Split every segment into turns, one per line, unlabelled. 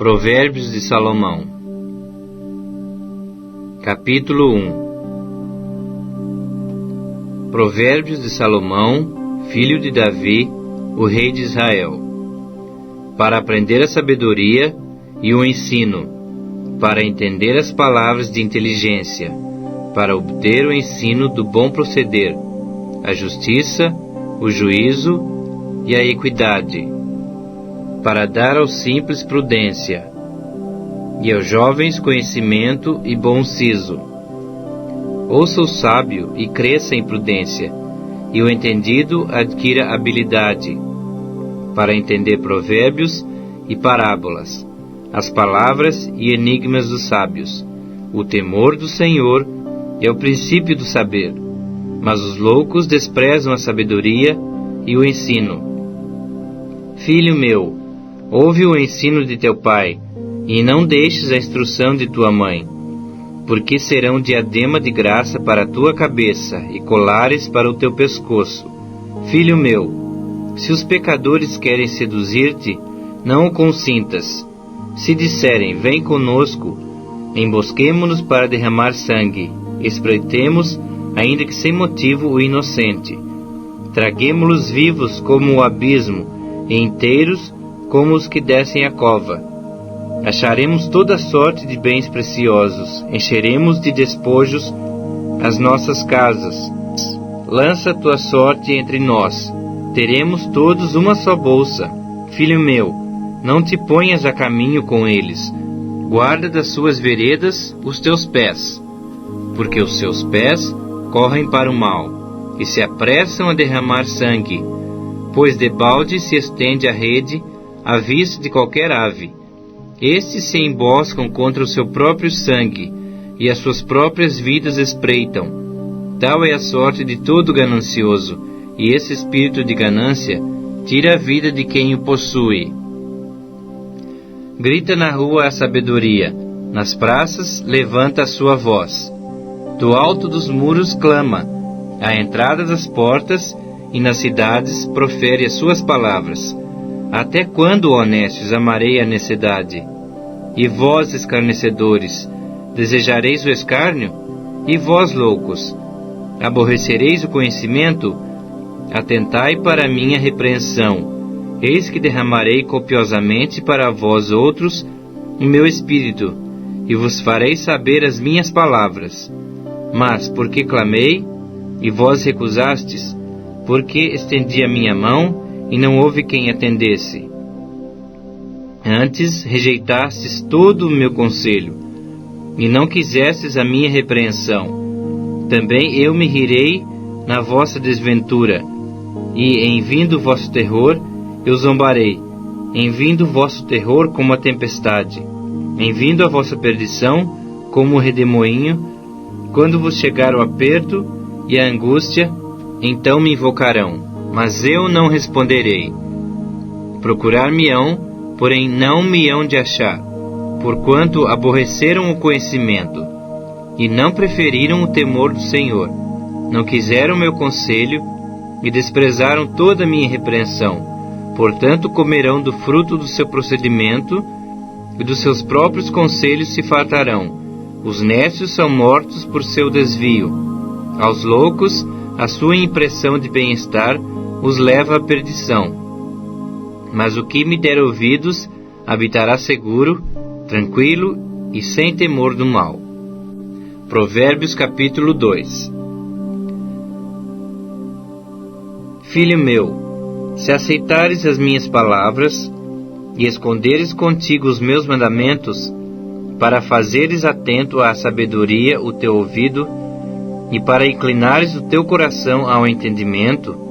Provérbios de Salomão. Capítulo 1. Provérbios de Salomão, filho de Davi, o rei de Israel, para aprender a sabedoria e o ensino, para entender as palavras de inteligência, para obter o ensino do bom proceder, a justiça, o juízo e a equidade, para dar aos simples prudência, e aos jovens conhecimento e bom siso. Ouça o sábio e cresça em prudência, e o entendido adquira habilidade, para entender provérbios e parábolas, as palavras e enigmas dos sábios. O temor do Senhor é o princípio do saber, mas os loucos desprezam a sabedoria e o ensino. Filho meu, ouve o ensino de teu pai, e não deixes a instrução de tua mãe, porque serão diadema de graça para a tua cabeça e colares para o teu pescoço. Filho meu, se os pecadores querem seduzir-te, não o consintas. Se disserem, vem conosco, embosquemo-nos para derramar sangue, espreitemos, ainda que sem motivo, o inocente. Traguemo-los vivos como o abismo, e inteiros como os que descem a cova. Acharemos toda sorte de bens preciosos, encheremos de despojos as nossas casas. Lança tua sorte entre nós, teremos todos uma só bolsa. Filho meu, não te ponhas a caminho com eles, guarda das suas veredas os teus pés, porque os seus pés correm para o mal, e se apressam a derramar sangue, pois debalde se estende a rede à vista de qualquer ave. Estes se emboscam contra o seu próprio sangue, e as suas próprias vidas espreitam. Tal é a sorte de todo ganancioso, e esse espírito de ganância tira a vida de quem o possui. Grita na rua a sabedoria, nas praças levanta a sua voz. Do alto dos muros clama, à entrada das portas e nas cidades profere as suas palavras. Até quando, honestos, amarei a necessidade? E vós, escarnecedores, desejareis o escárnio? E vós, loucos, aborrecereis o conhecimento? Atentai para a minha repreensão. Eis que derramarei copiosamente para vós outros o meu espírito, e vos farei saber as minhas palavras. Mas, porque clamei, e vós recusastes, porque estendi a minha mão, e não houve quem atendesse. Antes rejeitastes todo o meu conselho, e não quisestes a minha repreensão. Também eu me rirei na vossa desventura, e em vindo o vosso terror, eu zombarei. Em vindo o vosso terror como a tempestade, em vindo a vossa perdição como o redemoinho, quando vos chegar o aperto e a angústia, então me invocarão. Mas eu não responderei. Procurar-me-ão, porém não me hão de achar, porquanto aborreceram o conhecimento, e não preferiram o temor do Senhor. Não quiseram meu conselho, e desprezaram toda a minha repreensão. Portanto comerão do fruto do seu procedimento, e dos seus próprios conselhos se fartarão. Os nécios são mortos por seu desvio. Aos loucos, a sua impressão de bem-estar os leva à perdição. Mas o que me der ouvidos habitará seguro, tranquilo e sem temor do mal. Provérbios capítulo 2. Filho meu, se aceitares as minhas palavras e esconderes contigo os meus mandamentos, para fazeres atento à sabedoria o teu ouvido, e para inclinares o teu coração ao entendimento,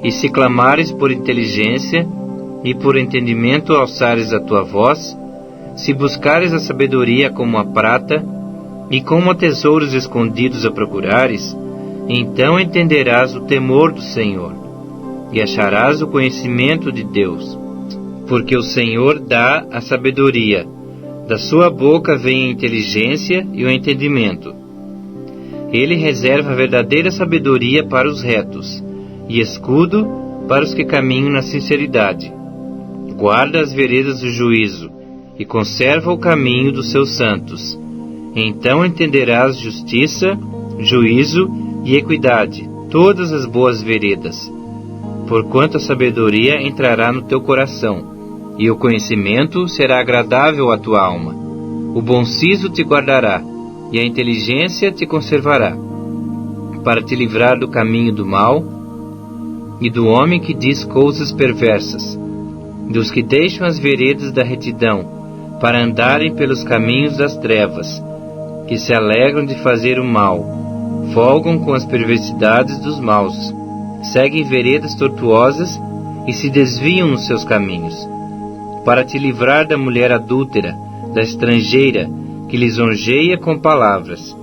e se clamares por inteligência, e por entendimento alçares a tua voz, se buscares a sabedoria como a prata, e como a tesouros escondidos a procurares, então entenderás o temor do Senhor, e acharás o conhecimento de Deus. Porque o Senhor dá a sabedoria, da sua boca vem a inteligência e o entendimento. Ele reserva a verdadeira sabedoria para os retos, e escudo para os que caminham na sinceridade. Guarda as veredas do juízo, e conserva o caminho dos seus santos. Então entenderás justiça, juízo e equidade, todas as boas veredas. Porquanto a sabedoria entrará no teu coração, e o conhecimento será agradável à tua alma. O bom siso te guardará, e a inteligência te conservará, para te livrar do caminho do mal e do homem que diz coisas perversas, dos que deixam as veredas da retidão, para andarem pelos caminhos das trevas, que se alegram de fazer o mal, folgam com as perversidades dos maus, seguem veredas tortuosas e se desviam nos seus caminhos, para te livrar da mulher adúltera, da estrangeira, que lisonjeia com palavras,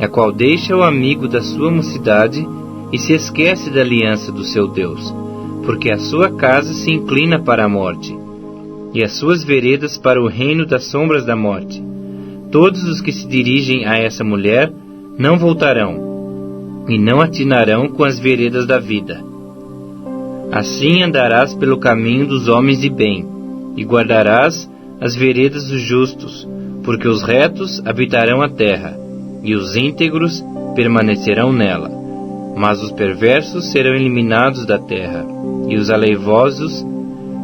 a qual deixa o amigo da sua mocidade e se esquece da aliança do seu Deus, porque a sua casa se inclina para a morte, e as suas veredas para o reino das sombras da morte. Todos os que se dirigem a essa mulher não voltarão, e não atinarão com as veredas da vida. Assim andarás pelo caminho dos homens de bem, e guardarás as veredas dos justos, porque os retos habitarão a terra, e os íntegros permanecerão nela. Mas os perversos serão eliminados da terra, e os aleivosos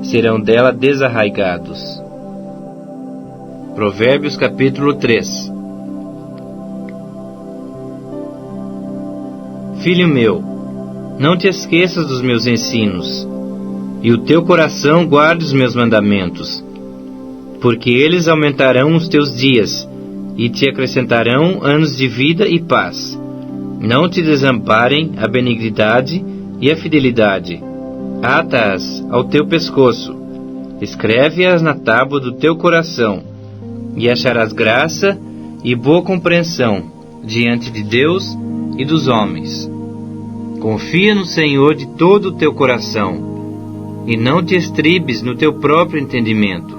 serão dela desarraigados. Provérbios capítulo 3. Filho meu, não te esqueças dos meus ensinos, e o teu coração guarde os meus mandamentos, porque eles aumentarão os teus dias, e te acrescentarão anos de vida e paz. Não te desamparem a benignidade e a fidelidade. Ata-as ao teu pescoço, escreve-as na tábua do teu coração, e acharás graça e boa compreensão diante de Deus e dos homens. Confia no Senhor de todo o teu coração, e não te estribes no teu próprio entendimento.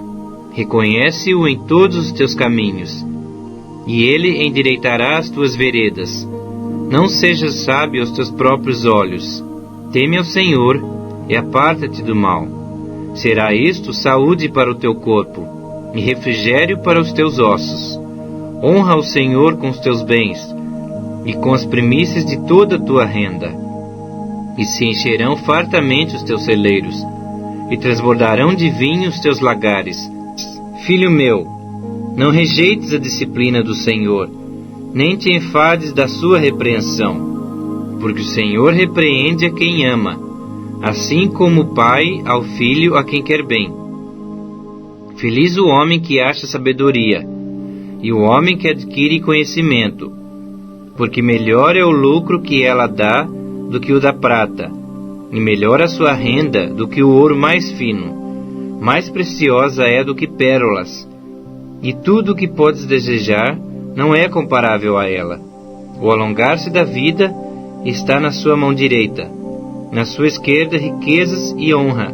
Reconhece-o em todos os teus caminhos, e ele endireitará as tuas veredas. Não sejas sábio aos teus próprios olhos. Teme ao Senhor e aparta-te do mal. Será isto saúde para o teu corpo e refrigério para os teus ossos. Honra o Senhor com os teus bens e com as primícias de toda a tua renda. E se encherão fartamente os teus celeiros, e transbordarão de vinho os teus lagares. Filho meu, não rejeites a disciplina do Senhor, nem te enfades da sua repreensão, porque o Senhor repreende a quem ama, assim como o pai ao filho a quem quer bem. Feliz o homem que acha sabedoria, e o homem que adquire conhecimento, porque melhor é o lucro que ela dá do que o da prata, e melhor a sua renda do que o ouro mais fino. Mais preciosa é do que pérolas, e tudo o que podes desejar não é comparável a ela. O alongar-se da vida está na sua mão direita, na sua esquerda riquezas e honra.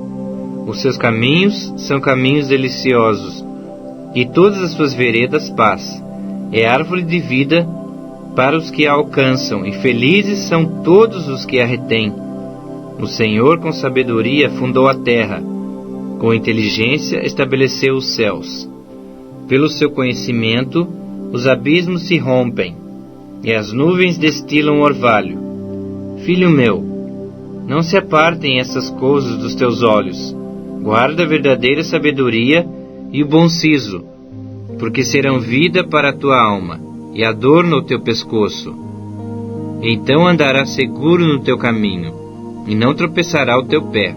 Os seus caminhos são caminhos deliciosos, e todas as suas veredas paz. É árvore de vida para os que a alcançam, e felizes são todos os que a retêm. O Senhor com sabedoria fundou a terra, com inteligência estabeleceu os céus. Pelo seu conhecimento, os abismos se rompem, e as nuvens destilam orvalho. Filho meu, não se apartem essas coisas dos teus olhos. Guarda a verdadeira sabedoria e o bom siso, porque serão vida para a tua alma, e adorno ao teu pescoço. Então andarás seguro no teu caminho, e não tropeçará o teu pé.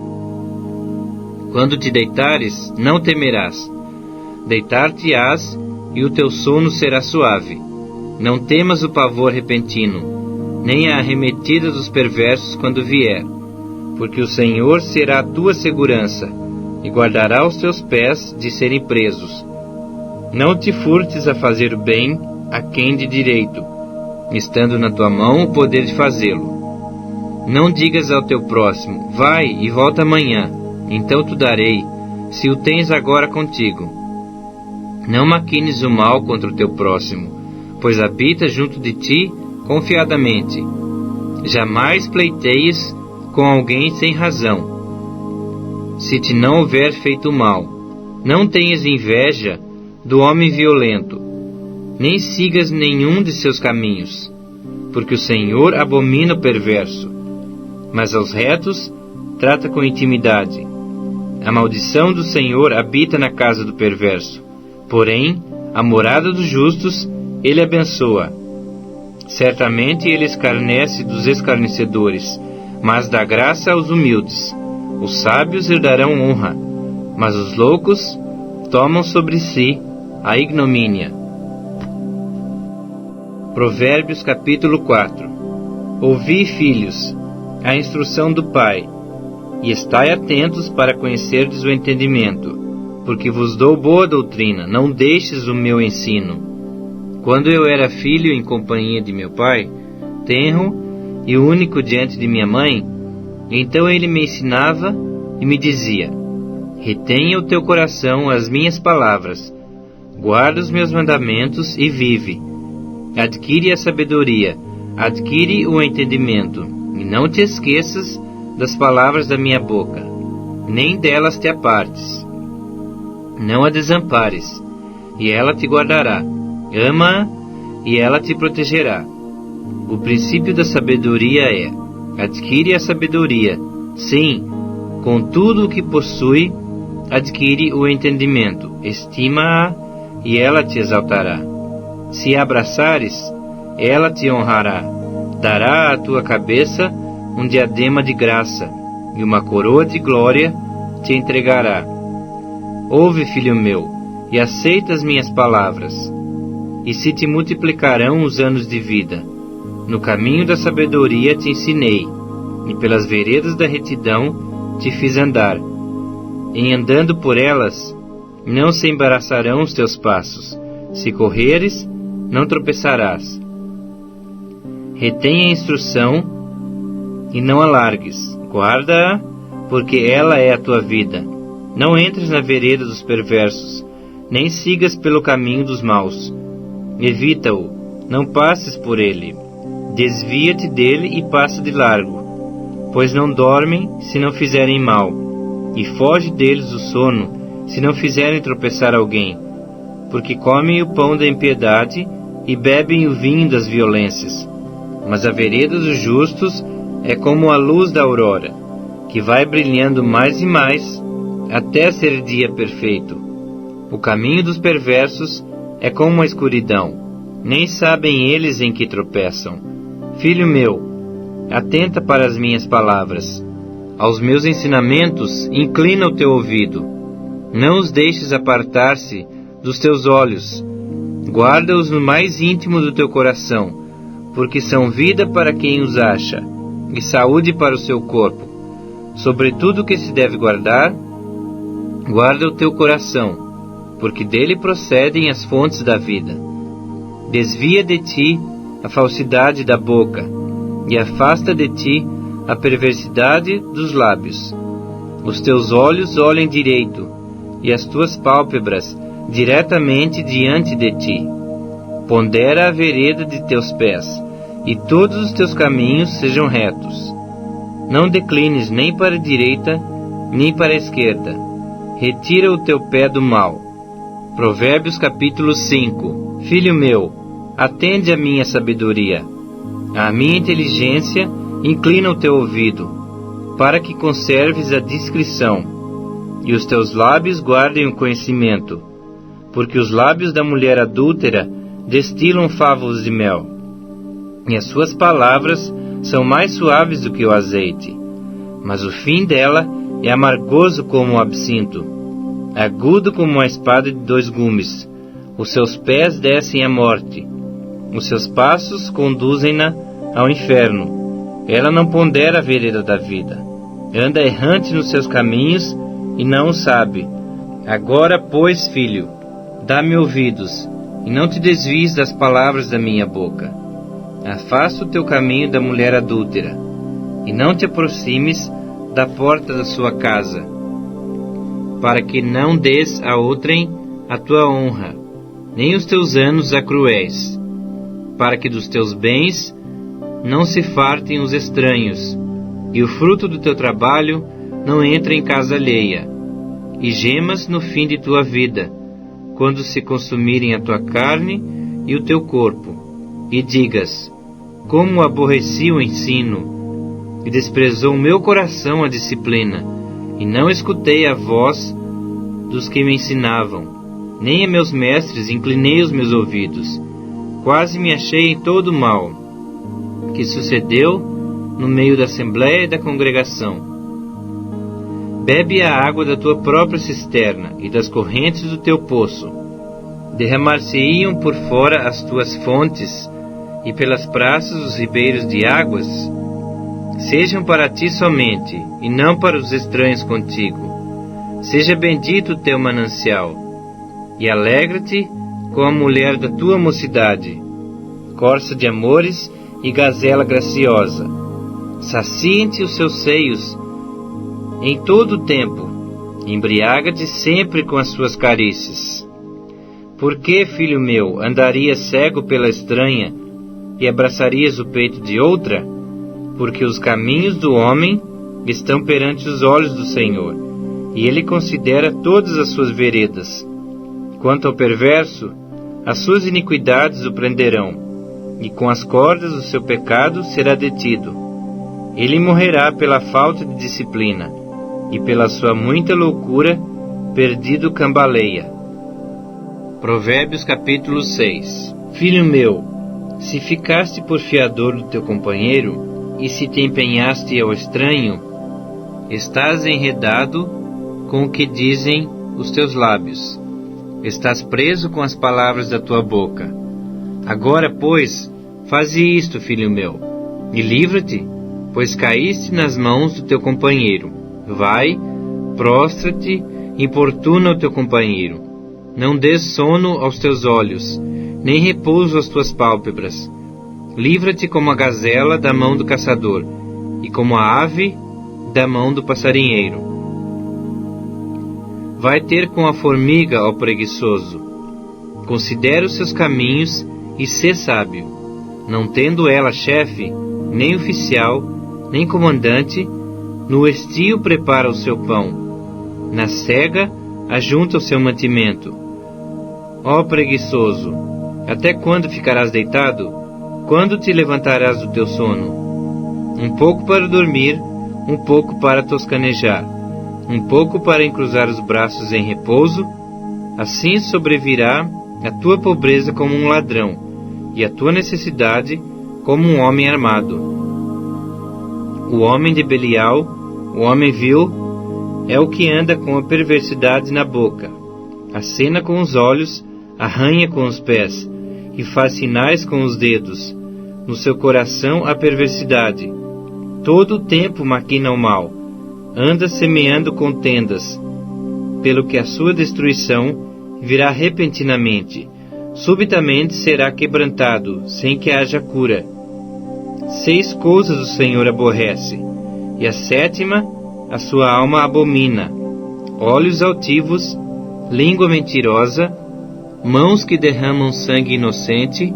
Quando te deitares, não temerás. Deitar-te-ás, e o teu sono será suave. Não temas o pavor repentino, nem a arremetida dos perversos quando vier, porque o Senhor será a tua segurança, e guardará os teus pés de serem presos. Não te furtes a fazer o bem a quem de direito, estando na tua mão o poder de fazê-lo. Não digas ao teu próximo, vai e volta amanhã, então te darei, se o tens agora contigo. Não maquines o mal contra o teu próximo, pois habita junto de ti confiadamente. Jamais pleiteies com alguém sem razão, se te não houver feito mal. Não tenhas inveja do homem violento, nem sigas nenhum de seus caminhos, porque o Senhor abomina o perverso, mas aos retos trata com intimidade. A maldição do Senhor habita na casa do perverso, porém, a morada dos justos ele abençoa. Certamente ele escarnece dos escarnecedores, mas dá graça aos humildes. Os sábios herdarão honra, mas os loucos tomam sobre si a ignomínia. Provérbios capítulo 4. Ouvi, filhos, a instrução do Pai, e estai atentos para conhecerdes o entendimento, porque vos dou boa doutrina, não deixes o meu ensino. Quando eu era filho em companhia de meu pai, tenro e único diante de minha mãe, então ele me ensinava e me dizia: retenha o teu coração as minhas palavras, guarda os meus mandamentos e vive. Adquire a sabedoria, adquire o entendimento, e não te esqueças das palavras da minha boca, nem delas te apartes. Não a desampares, e ela te guardará. Ama-a, e ela te protegerá. O princípio da sabedoria é: adquire a sabedoria. Sim, com tudo o que possui, adquire o entendimento. Estima-a, e ela te exaltará. Se a abraçares, ela te honrará. Dará à tua cabeça um diadema de graça, e uma coroa de glória te entregará. Ouve, filho meu, e aceita as minhas palavras, e se te multiplicarão os anos de vida. No caminho da sabedoria te ensinei, e pelas veredas da retidão te fiz andar. Em andando por elas, não se embaraçarão os teus passos. Se correres, não tropeçarás. Retém a instrução e não a largues. Guarda-a, porque ela é a tua vida. Não entres na vereda dos perversos, nem sigas pelo caminho dos maus. Evita-o, não passes por ele. Desvia-te dele e passa de largo, pois não dormem se não fizerem mal, e foge deles o sono se não fizerem tropeçar alguém, porque comem o pão da impiedade e bebem o vinho das violências. Mas a vereda dos justos é como a luz da aurora, que vai brilhando mais e mais, até ser dia perfeito. O caminho dos perversos é como a escuridão, nem sabem eles em que tropeçam. Filho meu, atenta para as minhas palavras. Aos meus ensinamentos inclina o teu ouvido. Não os deixes apartar-se dos teus olhos. Guarda-os no mais íntimo do teu coração, porque são vida para quem os acha, e saúde para o seu corpo. Sobre tudo que se deve guardar, guarda o teu coração, porque dele procedem as fontes da vida. Desvia de ti a falsidade da boca, e afasta de ti a perversidade dos lábios. Os teus olhos olhem direito, e as tuas pálpebras diretamente diante de ti. Pondera a vereda de teus pés, e todos os teus caminhos sejam retos. Não declines nem para a direita, nem para a esquerda. Retira o teu pé do mal. Provérbios capítulo 5. Filho meu, atende à minha sabedoria. À minha inteligência, inclina o teu ouvido, para que conserves a discrição, e os teus lábios guardem o conhecimento, porque os lábios da mulher adúltera destilam favos de mel, e as suas palavras são mais suaves do que o azeite, mas o fim dela é amargoso como o absinto, agudo como uma espada de 2 gumes. Os seus pés descem à morte, os seus passos conduzem-na ao inferno. Ela não pondera a vereda da vida, anda errante nos seus caminhos e não o sabe. Agora, pois, filho, dá-me ouvidos, e não te desvies das palavras da minha boca. Afasta o teu caminho da mulher adúltera, e não te aproximes da porta da sua casa, para que não des a outrem a tua honra, nem os teus anos a cruéis, para que dos teus bens não se fartem os estranhos, e o fruto do teu trabalho não entre em casa alheia, e gemas no fim de tua vida, quando se consumirem a tua carne e o teu corpo, e digas: como aborreci o ensino, e desprezou o meu coração a disciplina, e não escutei a voz dos que me ensinavam, nem a meus mestres inclinei os meus ouvidos. Quase me achei em todo o mal que sucedeu no meio da assembleia e da congregação. Bebe a água da tua própria cisterna e das correntes do teu poço. Derramar-se-iam por fora as tuas fontes, e pelas praças os ribeiros de águas. Sejam para ti somente, e não para os estranhos contigo. Seja bendito o teu manancial, e alegra-te com a mulher da tua mocidade, corça de amores e gazela graciosa. Saciem-te os seus seios em todo o tempo, embriaga-te sempre com as suas carícias. Por que, filho meu, andarias cego pela estranha e abraçarias o peito de outra? Porque os caminhos do homem estão perante os olhos do Senhor, e Ele considera todas as suas veredas. Quanto ao perverso, as suas iniquidades o prenderão, e com as cordas do seu pecado será detido. Ele morrerá pela falta de disciplina, e pela sua muita loucura, perdido cambaleia. Provérbios capítulo 6. Filho meu, se ficaste por fiador do teu companheiro, e se te empenhaste ao estranho, estás enredado com o que dizem os teus lábios. Estás preso com as palavras da tua boca. Agora, pois, faze isto, filho meu, e livra-te, pois caíste nas mãos do teu companheiro. Vai, prostra-te, importuna o teu companheiro. Não dês sono aos teus olhos, nem repouso às tuas pálpebras. Livra-te como a gazela da mão do caçador, e como a ave da mão do passarinheiro. Vai ter com a formiga, ó preguiçoso. Considera os seus caminhos e sê sábio. Não tendo ela chefe, nem oficial, nem comandante, no estio prepara o seu pão, na cega ajunta o seu mantimento. Ó preguiçoso, até quando ficarás deitado? Quando te levantarás do teu sono? Um pouco para dormir, um pouco para toscanejar, um pouco para encruzar os braços em repouso. Assim sobrevirá a tua pobreza como um ladrão, e a tua necessidade como um homem armado. O homem de Belial, o homem vil, é o que anda com a perversidade na boca, acena com os olhos, arranha com os pés, e faz sinais com os dedos. No seu coração há perversidade. Todo o tempo maquina o mal, anda semeando contendas, pelo que a sua destruição virá repentinamente. Subitamente será quebrantado, sem que haja cura. 6 coisas o Senhor aborrece, e a 7ª a sua alma abomina: olhos altivos, língua mentirosa, mãos que derramam sangue inocente,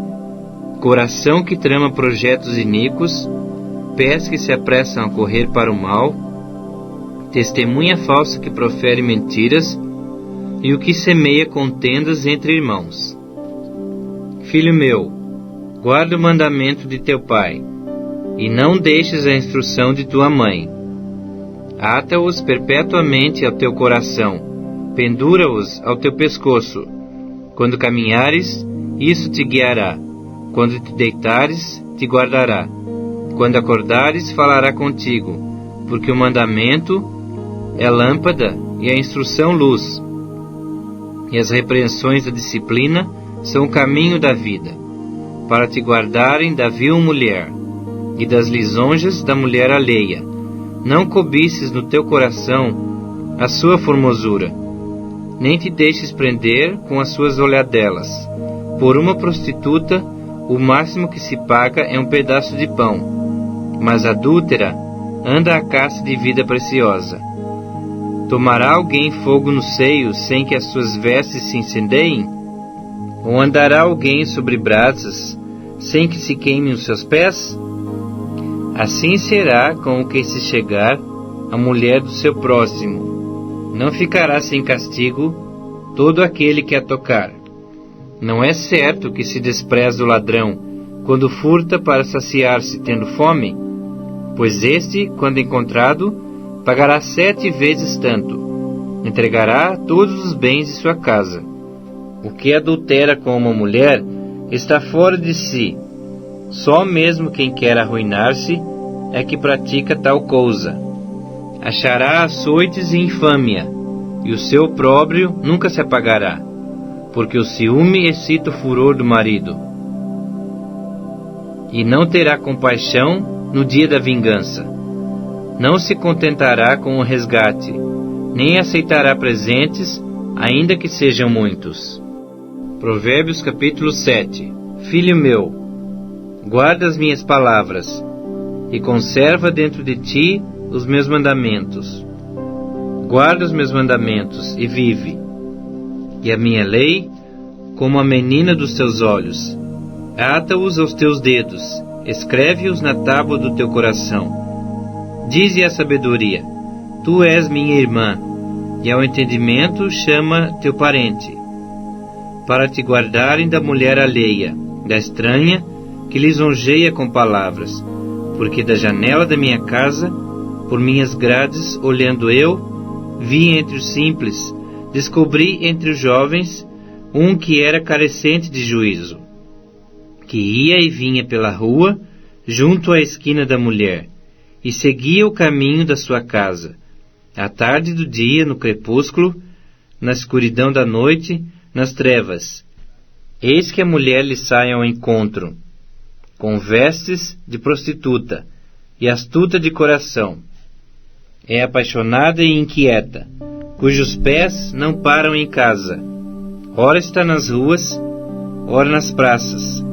coração que trama projetos iníquos, pés que se apressam a correr para o mal, testemunha falsa que profere mentiras, e o que semeia contendas entre irmãos. Filho meu, guarda o mandamento de teu pai, e não deixes a instrução de tua mãe. Ata-os perpetuamente ao teu coração, pendura-os ao teu pescoço. Quando caminhares, isso te guiará. Quando te deitares, te guardará. Quando acordares, falará contigo, porque o mandamento é lâmpada e a instrução luz, e as repreensões da disciplina são o caminho da vida, para te guardarem da vil mulher e das lisonjas da mulher alheia. Não cobices no teu coração a sua formosura, nem te deixes prender com as suas olhadelas. Por uma prostituta, o máximo que se paga é um pedaço de pão, mas a adúltera anda à caça de vida preciosa. Tomará alguém fogo no seio sem que as suas vestes se incendeiem? Ou andará alguém sobre brasas sem que se queimem os seus pés? Assim será com o que se chegar à mulher do seu próximo. Não ficará sem castigo todo aquele que a tocar. Não é certo que se despreza o ladrão quando furta para saciar-se tendo fome? Pois este, quando encontrado, pagará 7 vezes tanto. Entregará todos os bens de sua casa. O que adultera com uma mulher está fora de si. Só mesmo quem quer arruinar-se é que pratica tal coisa. Achará açoites e infâmia, e o seu opróbrio nunca se apagará, porque o ciúme excita o furor do marido. E não terá compaixão no dia da vingança. Não se contentará com o resgate, nem aceitará presentes, ainda que sejam muitos. Provérbios capítulo 7. Filho meu, guarda as minhas palavras, e conserva dentro de ti os meus mandamentos. Guarda os meus mandamentos e vive. E a minha lei, como a menina dos teus olhos. Ata-os aos teus dedos, escreve-os na tábua do teu coração. Dize à sabedoria: tu és minha irmã, e ao entendimento chama teu parente, para te guardarem da mulher alheia, da estranha, que lisonjeia com palavras. Porque da janela da minha casa, por minhas grades, olhando eu, vi entre os simples, descobri entre os jovens, um que era carecente de juízo, que ia e vinha pela rua, junto à esquina da mulher, e seguia o caminho da sua casa, à tarde do dia, no crepúsculo, na escuridão da noite, nas trevas. Eis que a mulher lhe sai ao encontro, com vestes de prostituta, e astuta de coração. É apaixonada e inquieta, cujos pés não param em casa. Ora está nas ruas, ora nas praças,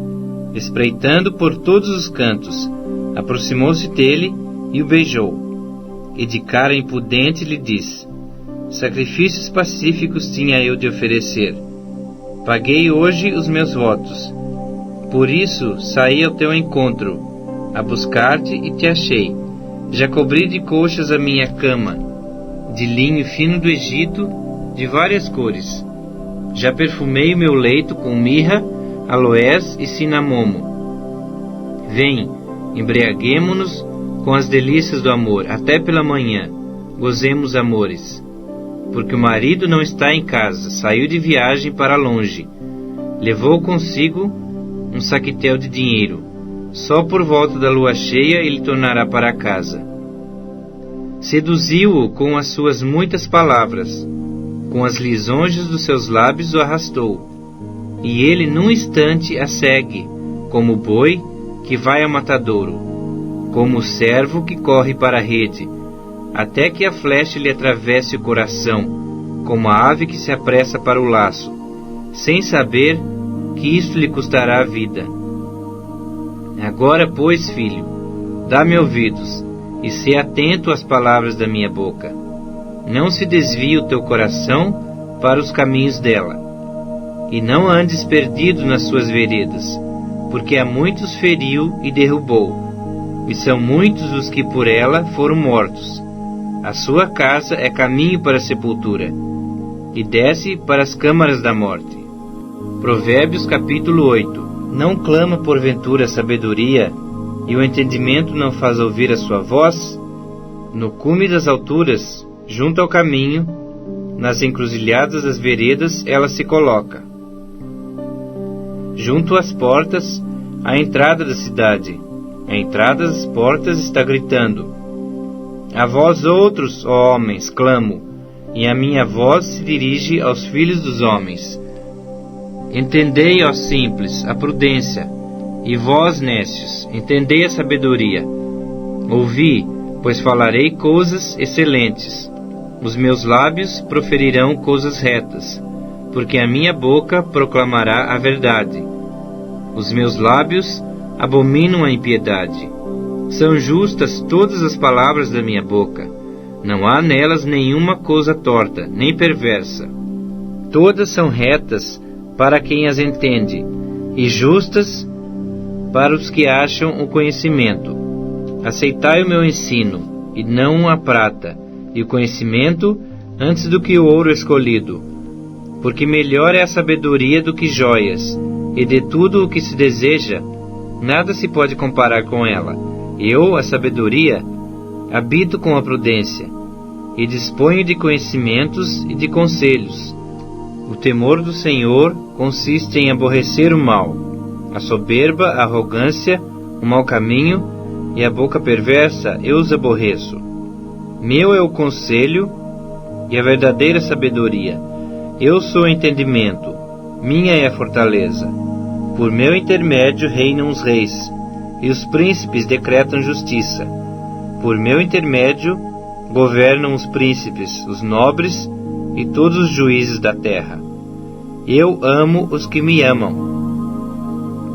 espreitando por todos os cantos. Aproximou-se dele e o beijou, e de cara impudente lhe disse: sacrifícios pacíficos tinha eu de oferecer. Paguei hoje os meus votos. Por isso saí ao teu encontro, a buscar-te e te achei. Já cobri de coxas a minha cama, de linho fino do Egito, de várias cores. Já perfumei o meu leito com mirra, aloés e cinamomo. Vem, embriaguemo-nos com as delícias do amor, até pela manhã, gozemos amores. Porque o marido não está em casa, saiu de viagem para longe. Levou consigo um saquetel de dinheiro. Só por volta da lua cheia ele tornará para casa. Seduziu-o com as suas muitas palavras, com as lisonjas dos seus lábios o arrastou. E ele num instante a segue, como o boi que vai ao matadouro, como o cervo que corre para a rede, até que a flecha lhe atravesse o coração, como a ave que se apressa para o laço, sem saber que isto lhe custará a vida. Agora, pois, filho, dá-me ouvidos, e sê atento às palavras da minha boca. Não se desvie o teu coração para os caminhos dela, e não andes perdido nas suas veredas, porque a muitos feriu e derrubou, e são muitos os que por ela foram mortos. A sua casa é caminho para a sepultura, e desce para as câmaras da morte. Provérbios capítulo 8. Não clama porventura a sabedoria, e o entendimento não faz ouvir a sua voz? No cume das alturas, junto ao caminho, nas encruzilhadas das veredas, ela se coloca. Junto às portas, à entrada da cidade, à entrada das portas está gritando: a vós outros, ó homens, clamo, e a minha voz se dirige aos filhos dos homens. Entendei, ó simples, a prudência, e vós, nécios, entendei a sabedoria. Ouvi, pois falarei coisas excelentes. Os meus lábios proferirão coisas retas, porque a minha boca proclamará a verdade. Os meus lábios abominam a impiedade. São justas todas as palavras da minha boca. Não há nelas nenhuma coisa torta, nem perversa. Todas são retas para quem as entende, e justas para os que acham o conhecimento. Aceitai o meu ensino, e não a prata, e o conhecimento antes do que o ouro escolhido. Porque melhor é a sabedoria do que joias, e de tudo o que se deseja, nada se pode comparar com ela. Eu, a sabedoria, habito com a prudência, e disponho de conhecimentos e de conselhos. O temor do Senhor consiste em aborrecer o mal, a soberba, a arrogância, o mau caminho e a boca perversa eu os aborreço. Meu é o conselho e a verdadeira sabedoria. Eu sou o entendimento, minha é a fortaleza. Por meu intermédio reinam os reis, e os príncipes decretam justiça. Por meu intermédio governam os príncipes, os nobres e todos os juízes da terra. Eu amo os que me amam.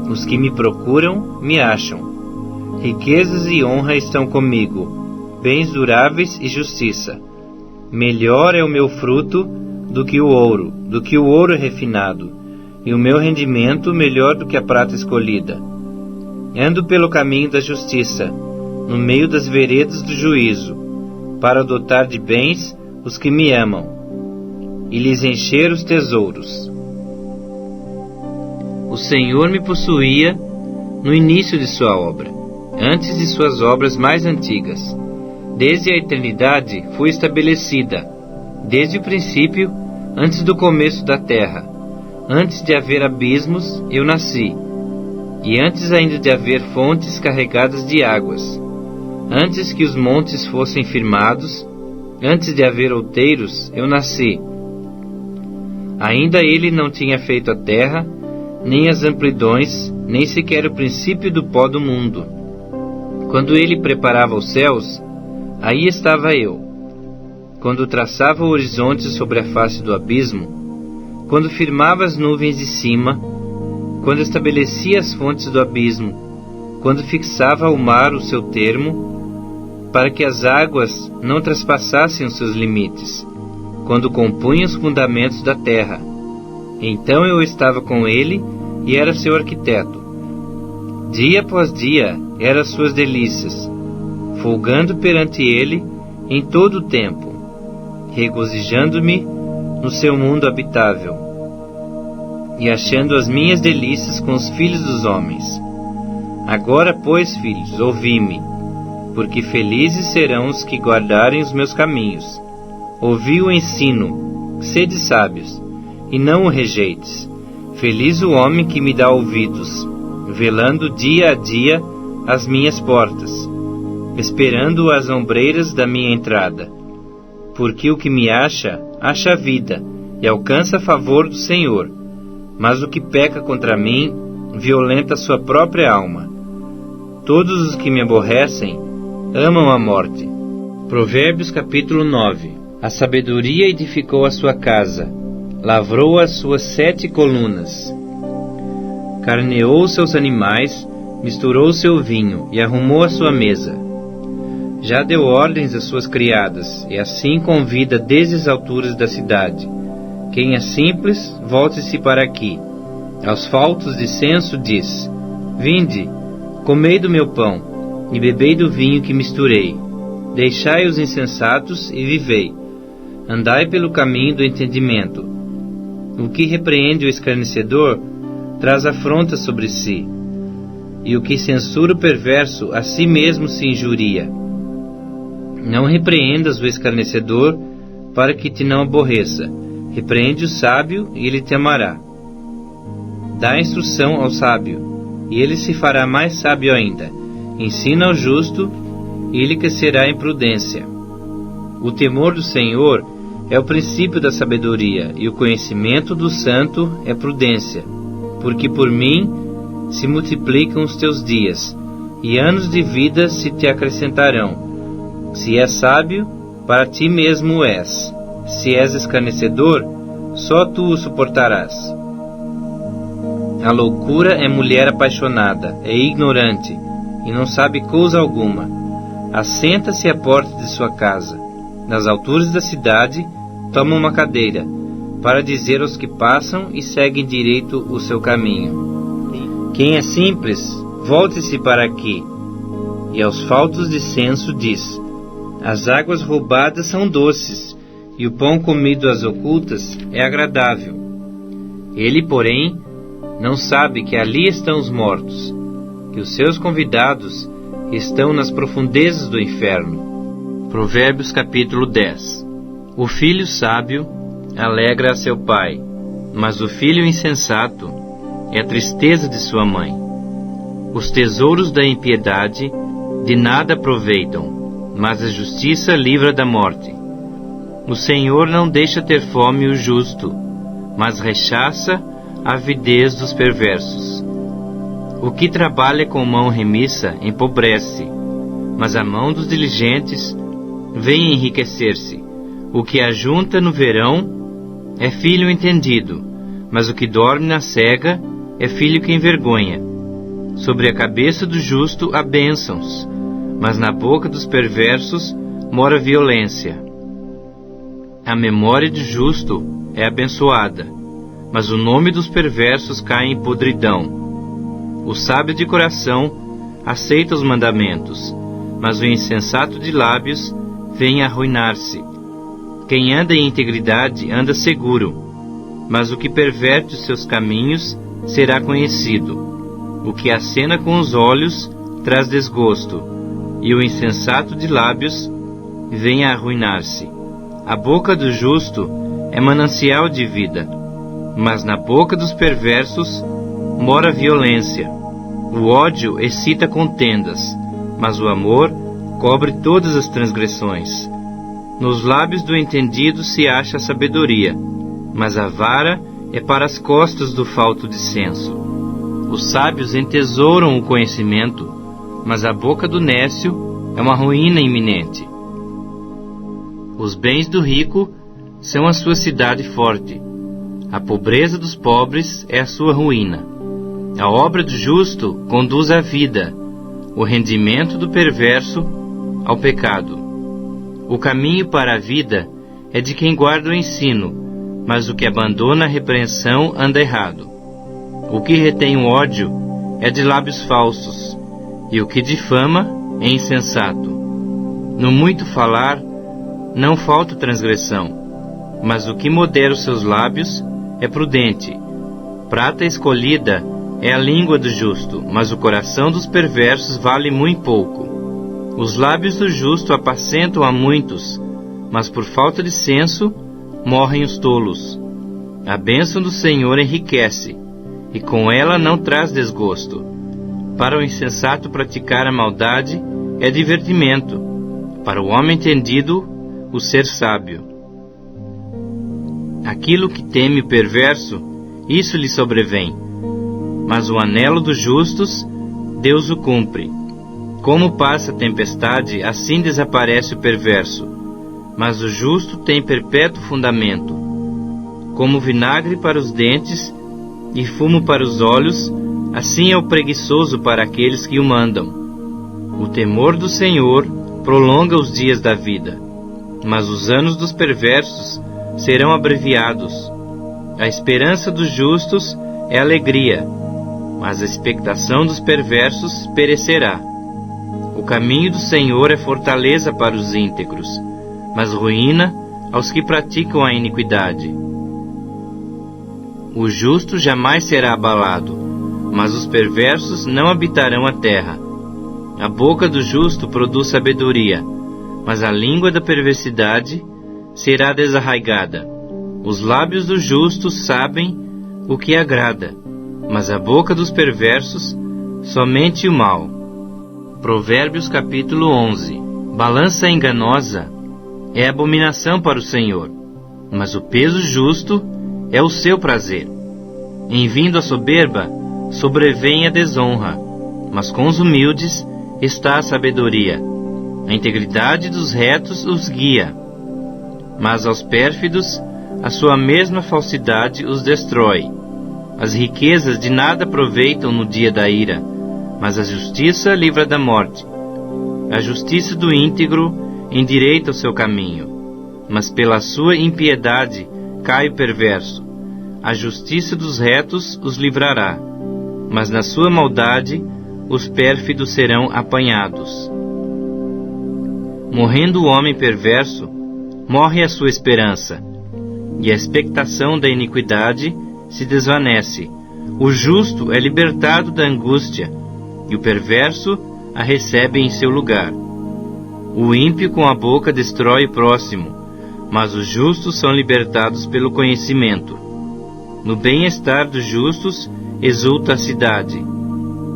Os que me procuram me acham. Riquezas e honra estão comigo, bens duráveis e justiça. Melhor é o meu fruto do que o ouro refinado, e o meu rendimento melhor do que a prata escolhida. Ando pelo caminho da justiça, no meio das veredas do juízo, para dotar de bens os que me amam, e lhes encher os tesouros. O Senhor me possuía no início de sua obra, antes de suas obras mais antigas. Desde a eternidade fui estabelecida, desde o princípio, antes do começo da terra. Antes de haver abismos, eu nasci, e antes ainda de haver fontes carregadas de águas. Antes que os montes fossem firmados, antes de haver outeiros, eu nasci. Ainda ele não tinha feito a terra, nem as amplidões, nem sequer o princípio do pó do mundo. Quando ele preparava os céus, aí estava eu. Quando traçava o horizonte sobre a face do abismo, quando firmava as nuvens de cima, quando estabelecia as fontes do abismo, quando fixava ao mar o seu termo, para que as águas não traspassassem os seus limites, quando compunha os fundamentos da terra. Então eu estava com ele e era seu arquiteto. Dia após dia era suas delícias, folgando perante ele em todo o tempo, regozijando-me no seu mundo habitável, e achando as minhas delícias com os filhos dos homens. Agora, pois, filhos, ouvi-me, porque felizes serão os que guardarem os meus caminhos. Ouvi o ensino, sede sábios, e não o rejeites. Feliz o homem que me dá ouvidos, velando dia a dia as minhas portas, esperando as ombreiras da minha entrada. Porque o que me acha, acha a vida, e alcança favor do Senhor. Mas o que peca contra mim, violenta sua própria alma. Todos os que me aborrecem, amam a morte. Provérbios capítulo 9. A sabedoria edificou a sua casa, lavrou as suas 7 colunas. Carneou seus animais, misturou seu vinho e arrumou a sua mesa. Já deu ordens às suas criadas, e assim convida desde as alturas da cidade. Quem é simples, volte-se para aqui. Aos faltos de senso diz: Vinde, comei do meu pão, e bebei do vinho que misturei. Deixai os insensatos e vivei. Andai pelo caminho do entendimento. O que repreende o escarnecedor traz afronta sobre si, e o que censura o perverso a si mesmo se injuria. Não repreendas o escarnecedor, para que te não aborreça. Repreende o sábio, e ele te amará. Dá instrução ao sábio, e ele se fará mais sábio ainda. Ensina ao justo, e ele crescerá em prudência. O temor do Senhor é o princípio da sabedoria, e o conhecimento do santo é prudência. Porque por mim se multiplicam os teus dias, e anos de vida se te acrescentarão. Se és sábio, para ti mesmo o és. Se és escarnecedor, só tu o suportarás. A loucura é mulher apaixonada, é ignorante, e não sabe coisa alguma. Assenta-se à porta de sua casa. Nas alturas da cidade, toma uma cadeira, para dizer aos que passam e seguem direito o seu caminho. Quem é simples, volte-se para aqui. E aos faltos de senso diz: As águas roubadas são doces, e o pão comido às ocultas é agradável. Ele, porém, não sabe que ali estão os mortos, que os seus convidados estão nas profundezas do inferno. Provérbios capítulo 10. O filho sábio alegra a seu pai, mas o filho insensato é a tristeza de sua mãe. Os tesouros da impiedade de nada aproveitam, mas a justiça livra da morte. O Senhor não deixa ter fome o justo, mas rechaça a avidez dos perversos. O que trabalha com mão remissa empobrece, mas a mão dos diligentes vem enriquecer-se. O que ajunta no verão é filho entendido, mas o que dorme na cega é filho que envergonha. Sobre a cabeça do justo há bênçãos, mas na boca dos perversos mora violência. A memória do justo é abençoada, mas o nome dos perversos cai em podridão. O sábio de coração aceita os mandamentos, mas o insensato de lábios vem a arruinar-se. Quem anda em integridade anda seguro, mas o que perverte os seus caminhos será conhecido. O que acena com os olhos traz desgosto, e o insensato de lábios vem a arruinar-se. A boca do justo é manancial de vida, mas na boca dos perversos mora violência. O ódio excita contendas, mas o amor cobre todas as transgressões. Nos lábios do entendido se acha a sabedoria, mas a vara é para as costas do falto de senso. Os sábios entesouram o conhecimento, mas a boca do nécio é uma ruína iminente. Os bens do rico são a sua cidade forte. A pobreza dos pobres é a sua ruína. A obra do justo conduz à vida, o rendimento do perverso ao pecado. O caminho para a vida é de quem guarda o ensino, mas o que abandona a repreensão anda errado. O que retém o ódio é de lábios falsos, e o que difama é insensato. No muito falar não falta transgressão, mas o que modera os seus lábios é prudente. Prata escolhida é a língua do justo, mas o coração dos perversos vale muito pouco. Os lábios do justo apacentam a muitos, mas por falta de senso morrem os tolos. A bênção do Senhor enriquece, e com ela não traz desgosto. Para o insensato praticar a maldade é divertimento, para o homem entendido o ser sábio. Aquilo que teme o perverso, isso lhe sobrevém, mas o anelo dos justos, Deus o cumpre. Como passa a tempestade, assim desaparece o perverso, mas o justo tem perpétuo fundamento. Como vinagre para os dentes e fumo para os olhos, assim é o preguiçoso para aqueles que o mandam. O temor do Senhor prolonga os dias da vida, mas os anos dos perversos serão abreviados. A esperança dos justos é alegria, mas a expectação dos perversos perecerá. O caminho do Senhor é fortaleza para os íntegros, mas ruína aos que praticam a iniquidade. O justo jamais será abalado, mas os perversos não habitarão a terra. A boca do justo produz sabedoria, mas a língua da perversidade será desarraigada. Os lábios dos justos sabem o que agrada, mas a boca dos perversos somente o mal. Provérbios capítulo 11. Balança enganosa é abominação para o Senhor, mas o peso justo é o seu prazer. Em vindo a soberba, sobrevém a desonra, mas com os humildes está a sabedoria. A integridade dos retos os guia, mas aos pérfidos a sua mesma falsidade os destrói. As riquezas de nada aproveitam no dia da ira, mas a justiça livra da morte. A justiça do íntegro endireita o seu caminho, mas pela sua impiedade cai o perverso. A justiça dos retos os livrará, mas na sua maldade os pérfidos serão apanhados. Morrendo o homem perverso, morre a sua esperança, e a expectação da iniquidade se desvanece. O justo é libertado da angústia, e o perverso a recebe em seu lugar. O ímpio com a boca destrói o próximo, mas os justos são libertados pelo conhecimento. No bem-estar dos justos exulta a cidade,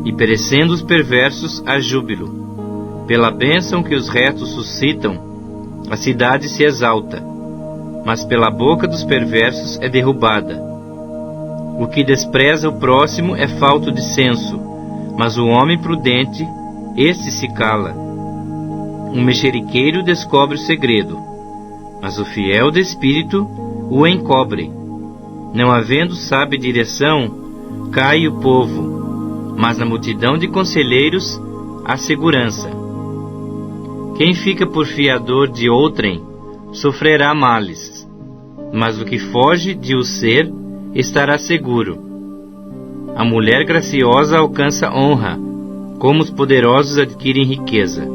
e perecendo os perversos há júbilo. Pela bênção que os retos suscitam, a cidade se exalta, mas pela boca dos perversos é derrubada. O que despreza o próximo é falto de senso, mas o homem prudente, esse se cala. Um mexeriqueiro descobre o segredo, mas o fiel de espírito o encobre. Não havendo sábia direção, cai o povo, mas na multidão de conselheiros há segurança. Quem fica por fiador de outrem sofrerá males, mas o que foge de o ser estará seguro. A mulher graciosa alcança honra, como os poderosos adquirem riqueza.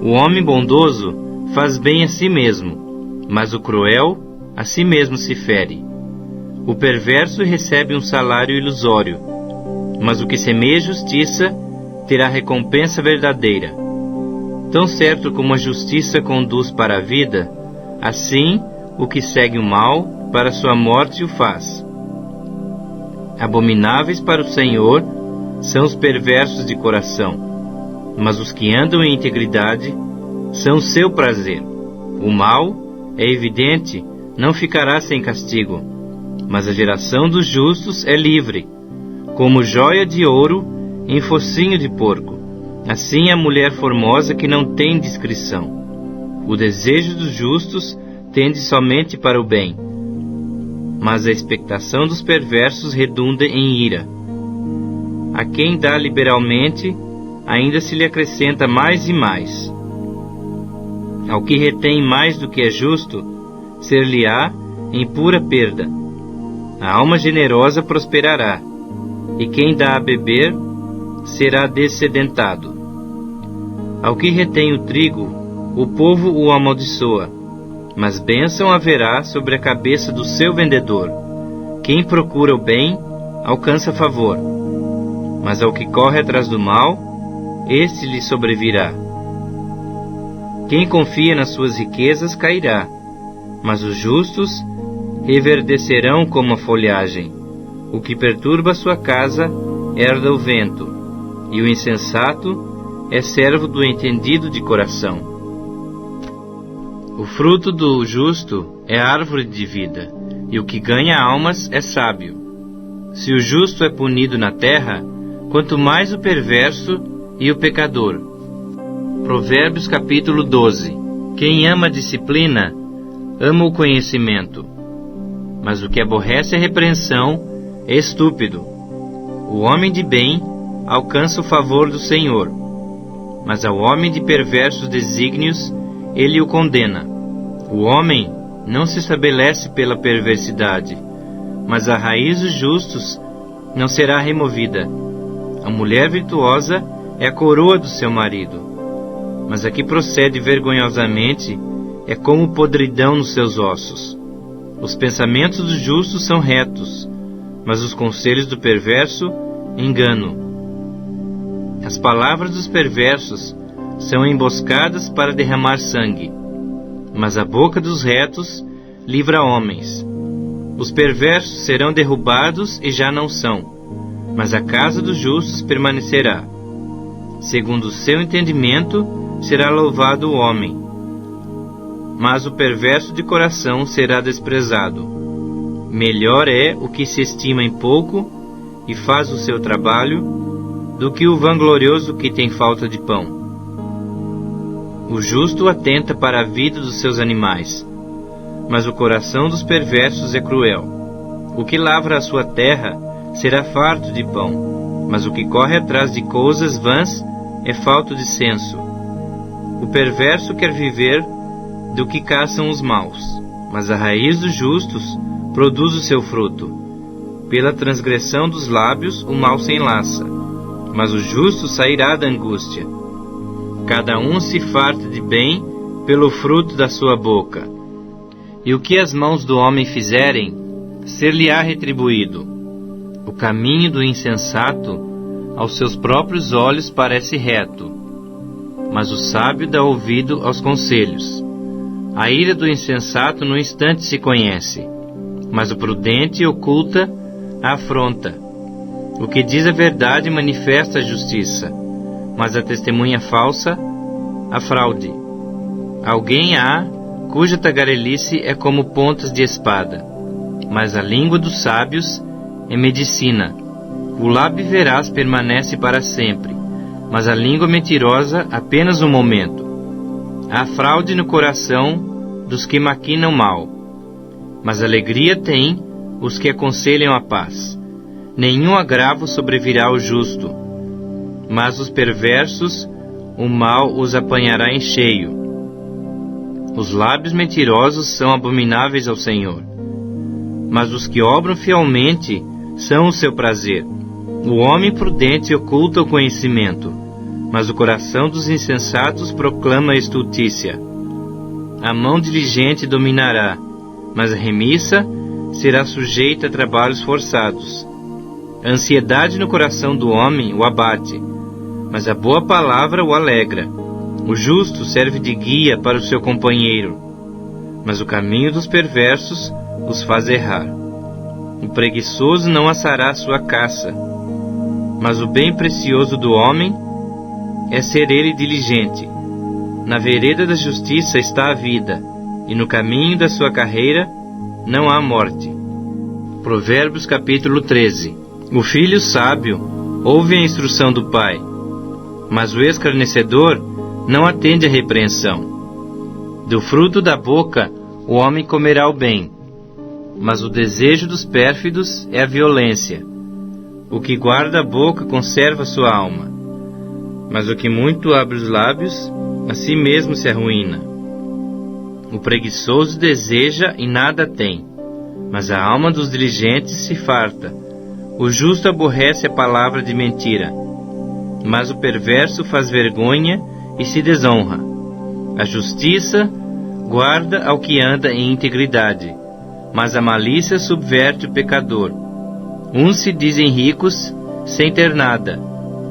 O homem bondoso faz bem a si mesmo, mas o cruel a si mesmo se fere. O perverso recebe um salário ilusório, mas o que semeia justiça terá recompensa verdadeira. Tão certo como a justiça conduz para a vida, assim o que segue o mal para sua morte o faz. Abomináveis para o Senhor são os perversos de coração, mas os que andam em integridade são o seu prazer. O mal, é evidente, não ficará sem castigo, mas a geração dos justos é livre, como joia de ouro em focinho de porco. Assim a mulher formosa que não tem discrição. O desejo dos justos tende somente para o bem, mas a expectação dos perversos redunda em ira. A quem dá liberalmente, ainda se lhe acrescenta mais e mais. Ao que retém mais do que é justo, ser-lhe-á em pura perda. A alma generosa prosperará, e quem dá a beber será dessedentado. Ao que retém o trigo, o povo o amaldiçoa, mas bênção haverá sobre a cabeça do seu vendedor. Quem procura o bem, alcança favor, mas ao que corre atrás do mal, este lhe sobrevirá. Quem confia nas suas riquezas cairá, mas os justos reverdecerão como a folhagem. O que perturba sua casa herda o vento, e o insensato é servo do entendido de coração. O fruto do justo é árvore de vida, e o que ganha almas é sábio. Se o justo é punido na terra, quanto mais o perverso e o pecador. Provérbios capítulo 12. Quem ama a disciplina, ama o conhecimento, mas o que aborrece a repreensão é estúpido. O homem de bem alcança o favor do Senhor, mas ao homem de perversos desígnios ele o condena. O homem não se estabelece pela perversidade, mas a raiz dos justos não será removida. A mulher virtuosa é a coroa do seu marido, mas a que procede vergonhosamente é como podridão nos seus ossos. Os pensamentos dos justos são retos, mas os conselhos do perverso, engano. As palavras dos perversos são emboscadas para derramar sangue, mas a boca dos retos livra homens. Os perversos serão derrubados e já não são, mas a casa dos justos permanecerá. Segundo o seu entendimento será louvado o homem, mas o perverso de coração será desprezado. Melhor é o que se estima em pouco e faz o seu trabalho, do que o vanglorioso que tem falta de pão. O justo atenta para a vida dos seus animais, mas o coração dos perversos é cruel. O que lavra a sua terra será farto de pão, mas o que corre atrás de coisas vãs é falto de senso. O perverso quer viver do que caçam os maus, mas a raiz dos justos produz o seu fruto. Pela transgressão dos lábios o mal se enlaça, mas o justo sairá da angústia. Cada um se farta de bem pelo fruto da sua boca, e o que as mãos do homem fizerem, ser-lhe-á retribuído. O caminho do insensato aos seus próprios olhos parece reto, mas o sábio dá ouvido aos conselhos. A ira do insensato no instante se conhece, mas o prudente oculta a afronta. O que diz a verdade manifesta a justiça, mas a testemunha falsa, a fraude. Alguém há cuja tagarelice é como pontas de espada, mas a língua dos sábios é medicina. O lábio veraz permanece para sempre, mas a língua mentirosa apenas um momento. Há fraude no coração dos que maquinam mal, mas alegria têm os que aconselham a paz. Nenhum agravo sobrevirá ao justo, mas os perversos, o mal os apanhará em cheio. Os lábios mentirosos são abomináveis ao Senhor, mas os que obram fielmente são o seu prazer. O homem prudente oculta o conhecimento, mas o coração dos insensatos proclama a estultícia. A mão diligente dominará, mas a remissa será sujeita a trabalhos forçados. A ansiedade no coração do homem o abate, mas a boa palavra o alegra. O justo serve de guia para o seu companheiro, mas o caminho dos perversos os faz errar. O preguiçoso não assará sua caça, mas o bem precioso do homem é ser ele diligente. Na vereda da justiça está a vida, e no caminho da sua carreira não há morte. Provérbios capítulo 13. O filho sábio ouve a instrução do pai, mas o escarnecedor não atende à repreensão. Do fruto da boca o homem comerá o bem, mas o desejo dos pérfidos é a violência. O que guarda a boca conserva sua alma, mas o que muito abre os lábios, a si mesmo se arruína. O preguiçoso deseja e nada tem, mas a alma dos diligentes se farta. O justo aborrece a palavra de mentira, mas o perverso faz vergonha e se desonra. A justiça guarda ao que anda em integridade, mas a malícia subverte o pecador. Uns se dizem ricos sem ter nada,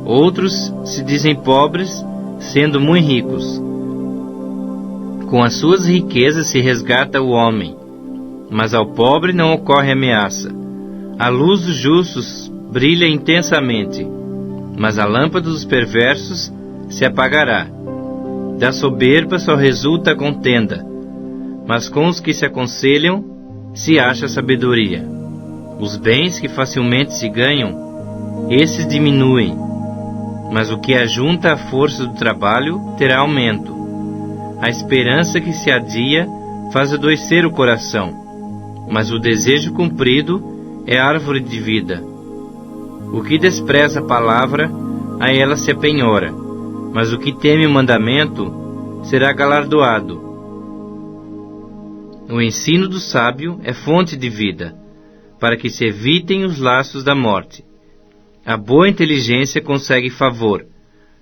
outros se dizem pobres sendo muito ricos. Com as suas riquezas se resgata o homem, mas ao pobre não ocorre ameaça. A luz dos justos brilha intensamente, mas a lâmpada dos perversos se apagará. Da soberba só resulta a contenda, mas com os que se aconselham se acha sabedoria. Os bens que facilmente se ganham, esses diminuem, mas o que ajunta a força do trabalho terá aumento. A esperança que se adia faz adoecer o coração, mas o desejo cumprido é árvore de vida. O que despreza a palavra, a ela se apenhora, mas o que teme o mandamento será galardoado. O ensino do sábio é fonte de vida, para que se evitem os laços da morte. A boa inteligência consegue favor,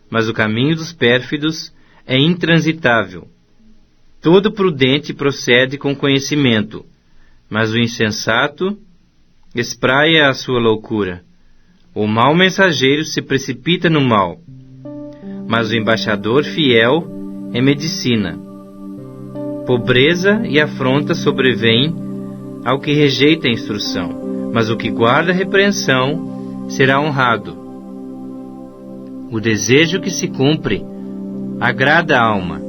mas o caminho dos pérfidos é intransitável. Todo prudente procede com conhecimento, mas o insensato espraia a sua loucura. O mau mensageiro se precipita no mal, mas o embaixador fiel é medicina. Pobreza e afronta sobrevêm ao que rejeita a instrução, mas o que guarda a repreensão será honrado. O desejo que se cumpre agrada a alma,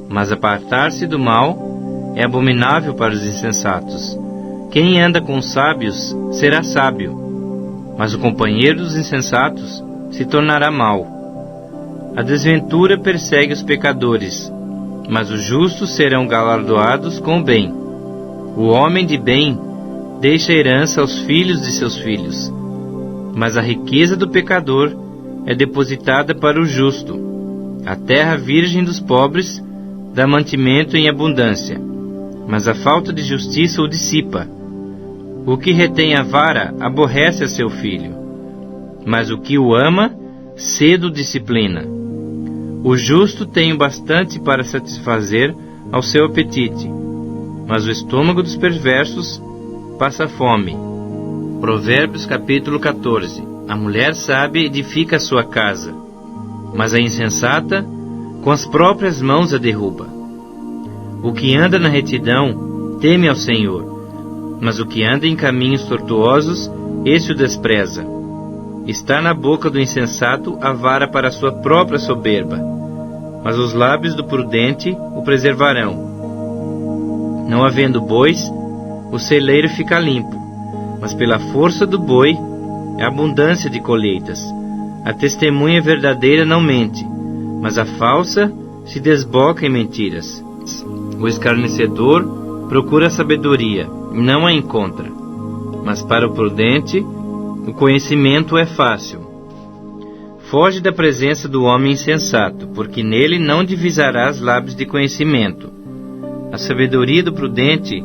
mas apartar-se do mal é abominável para os insensatos. Quem anda com os sábios será sábio, mas o companheiro dos insensatos se tornará mau. A desventura persegue os pecadores, mas os justos serão galardoados com o bem. O homem de bem deixa herança aos filhos de seus filhos, mas a riqueza do pecador é depositada para o justo. A terra virgem dos pobres dá mantimento em abundância, mas a falta de justiça o dissipa. O que retém a vara aborrece a seu filho, mas o que o ama cedo disciplina. O justo tem o bastante para satisfazer ao seu apetite, mas o estômago dos perversos passa fome. Provérbios capítulo 14. A mulher sábia edifica a sua casa, mas a insensata com as próprias mãos a derruba. O que anda na retidão teme ao Senhor, mas o que anda em caminhos tortuosos, esse o despreza. Está na boca do insensato a vara para a sua própria soberba, mas os lábios do prudente o preservarão. Não havendo bois, o celeiro fica limpo, mas pela força do boi é abundância de colheitas. A testemunha verdadeira não mente, mas a falsa se desboca em mentiras. O escarnecedor procura a sabedoria e não a encontra, mas para o prudente o conhecimento é fácil. Foge da presença do homem insensato, porque nele não divisarás lábios de conhecimento. A sabedoria do prudente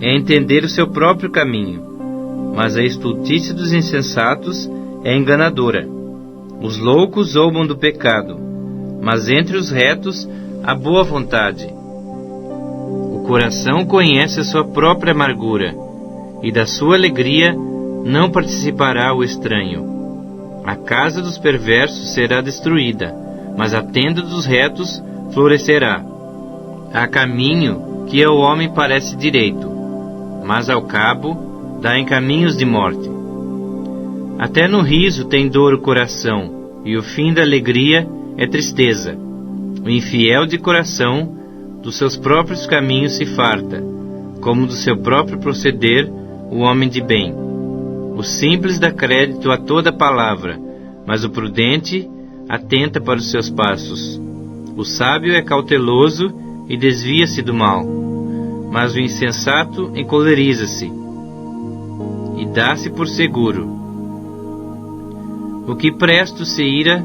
é entender o seu próprio caminho, mas a estultícia dos insensatos é enganadora. Os loucos zombam do pecado, mas entre os retos há boa vontade. O coração conhece a sua própria amargura, e da sua alegria não participará o estranho. A casa dos perversos será destruída, mas a tenda dos retos florescerá. Há caminho que ao homem parece direito, mas ao cabo dá em caminhos de morte. Até no riso tem dor o coração, e o fim da alegria é tristeza. O infiel de coração dos seus próprios caminhos se farta, como do seu próprio proceder o homem de bem. O simples dá crédito a toda palavra, mas o prudente atenta para os seus passos. O sábio é cauteloso e desvia-se do mal, mas o insensato encoleriza-se e dá-se por seguro. O que presto se ira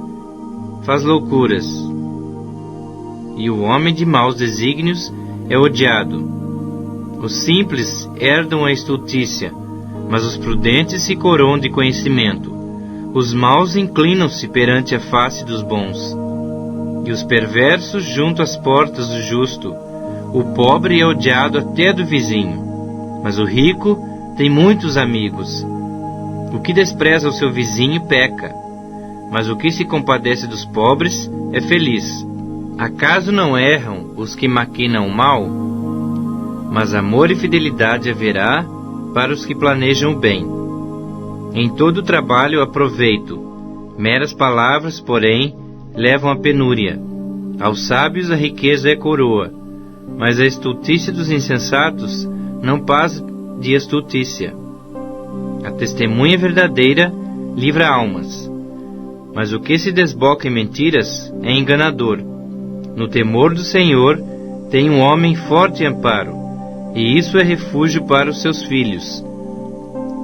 faz loucuras, e o homem de maus desígnios é odiado. Os simples herdam a estultícia, mas os prudentes se coroam de conhecimento. Os maus inclinam-se perante a face dos bons, e os perversos junto às portas do justo. O pobre é odiado até do vizinho, mas o rico tem muitos amigos. O que despreza o seu vizinho peca, mas o que se compadece dos pobres é feliz. Acaso não erram os que maquinam o mal? Mas amor e fidelidade haverá para os que planejam o bem. Em todo o trabalho há proveito. Meras palavras, porém, levam à penúria. Aos sábios a riqueza é coroa, mas a estultícia dos insensatos não passa de estultícia. A testemunha verdadeira livra almas, mas o que se desboca em mentiras é enganador. No temor do Senhor tem um homem forte amparo, e isso é refúgio para os seus filhos.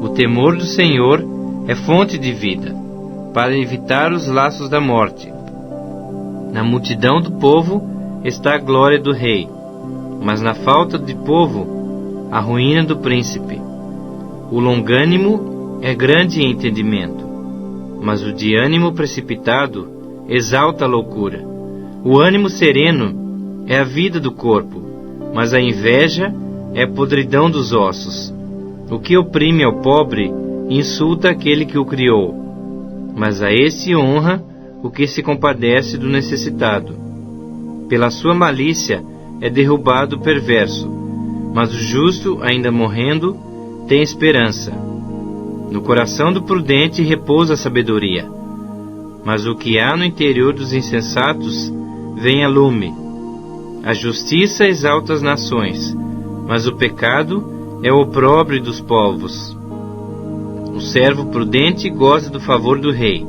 O temor do Senhor é fonte de vida, para evitar os laços da morte. Na multidão do povo está a glória do rei, mas na falta de povo, a ruína do príncipe. O longânimo é grande em entendimento, mas o de ânimo precipitado exalta a loucura. O ânimo sereno é a vida do corpo, mas a inveja é a podridão dos ossos. O que oprime ao pobre insulta aquele que o criou, mas a esse honra o que se compadece do necessitado. Pela sua malícia é derrubado o perverso, mas o justo, ainda morrendo, tem esperança. No coração do prudente repousa a sabedoria, mas o que há no interior dos insensatos vem a lume. A justiça exalta as nações, mas o pecado é o opróbrio dos povos. O servo prudente goza do favor do rei,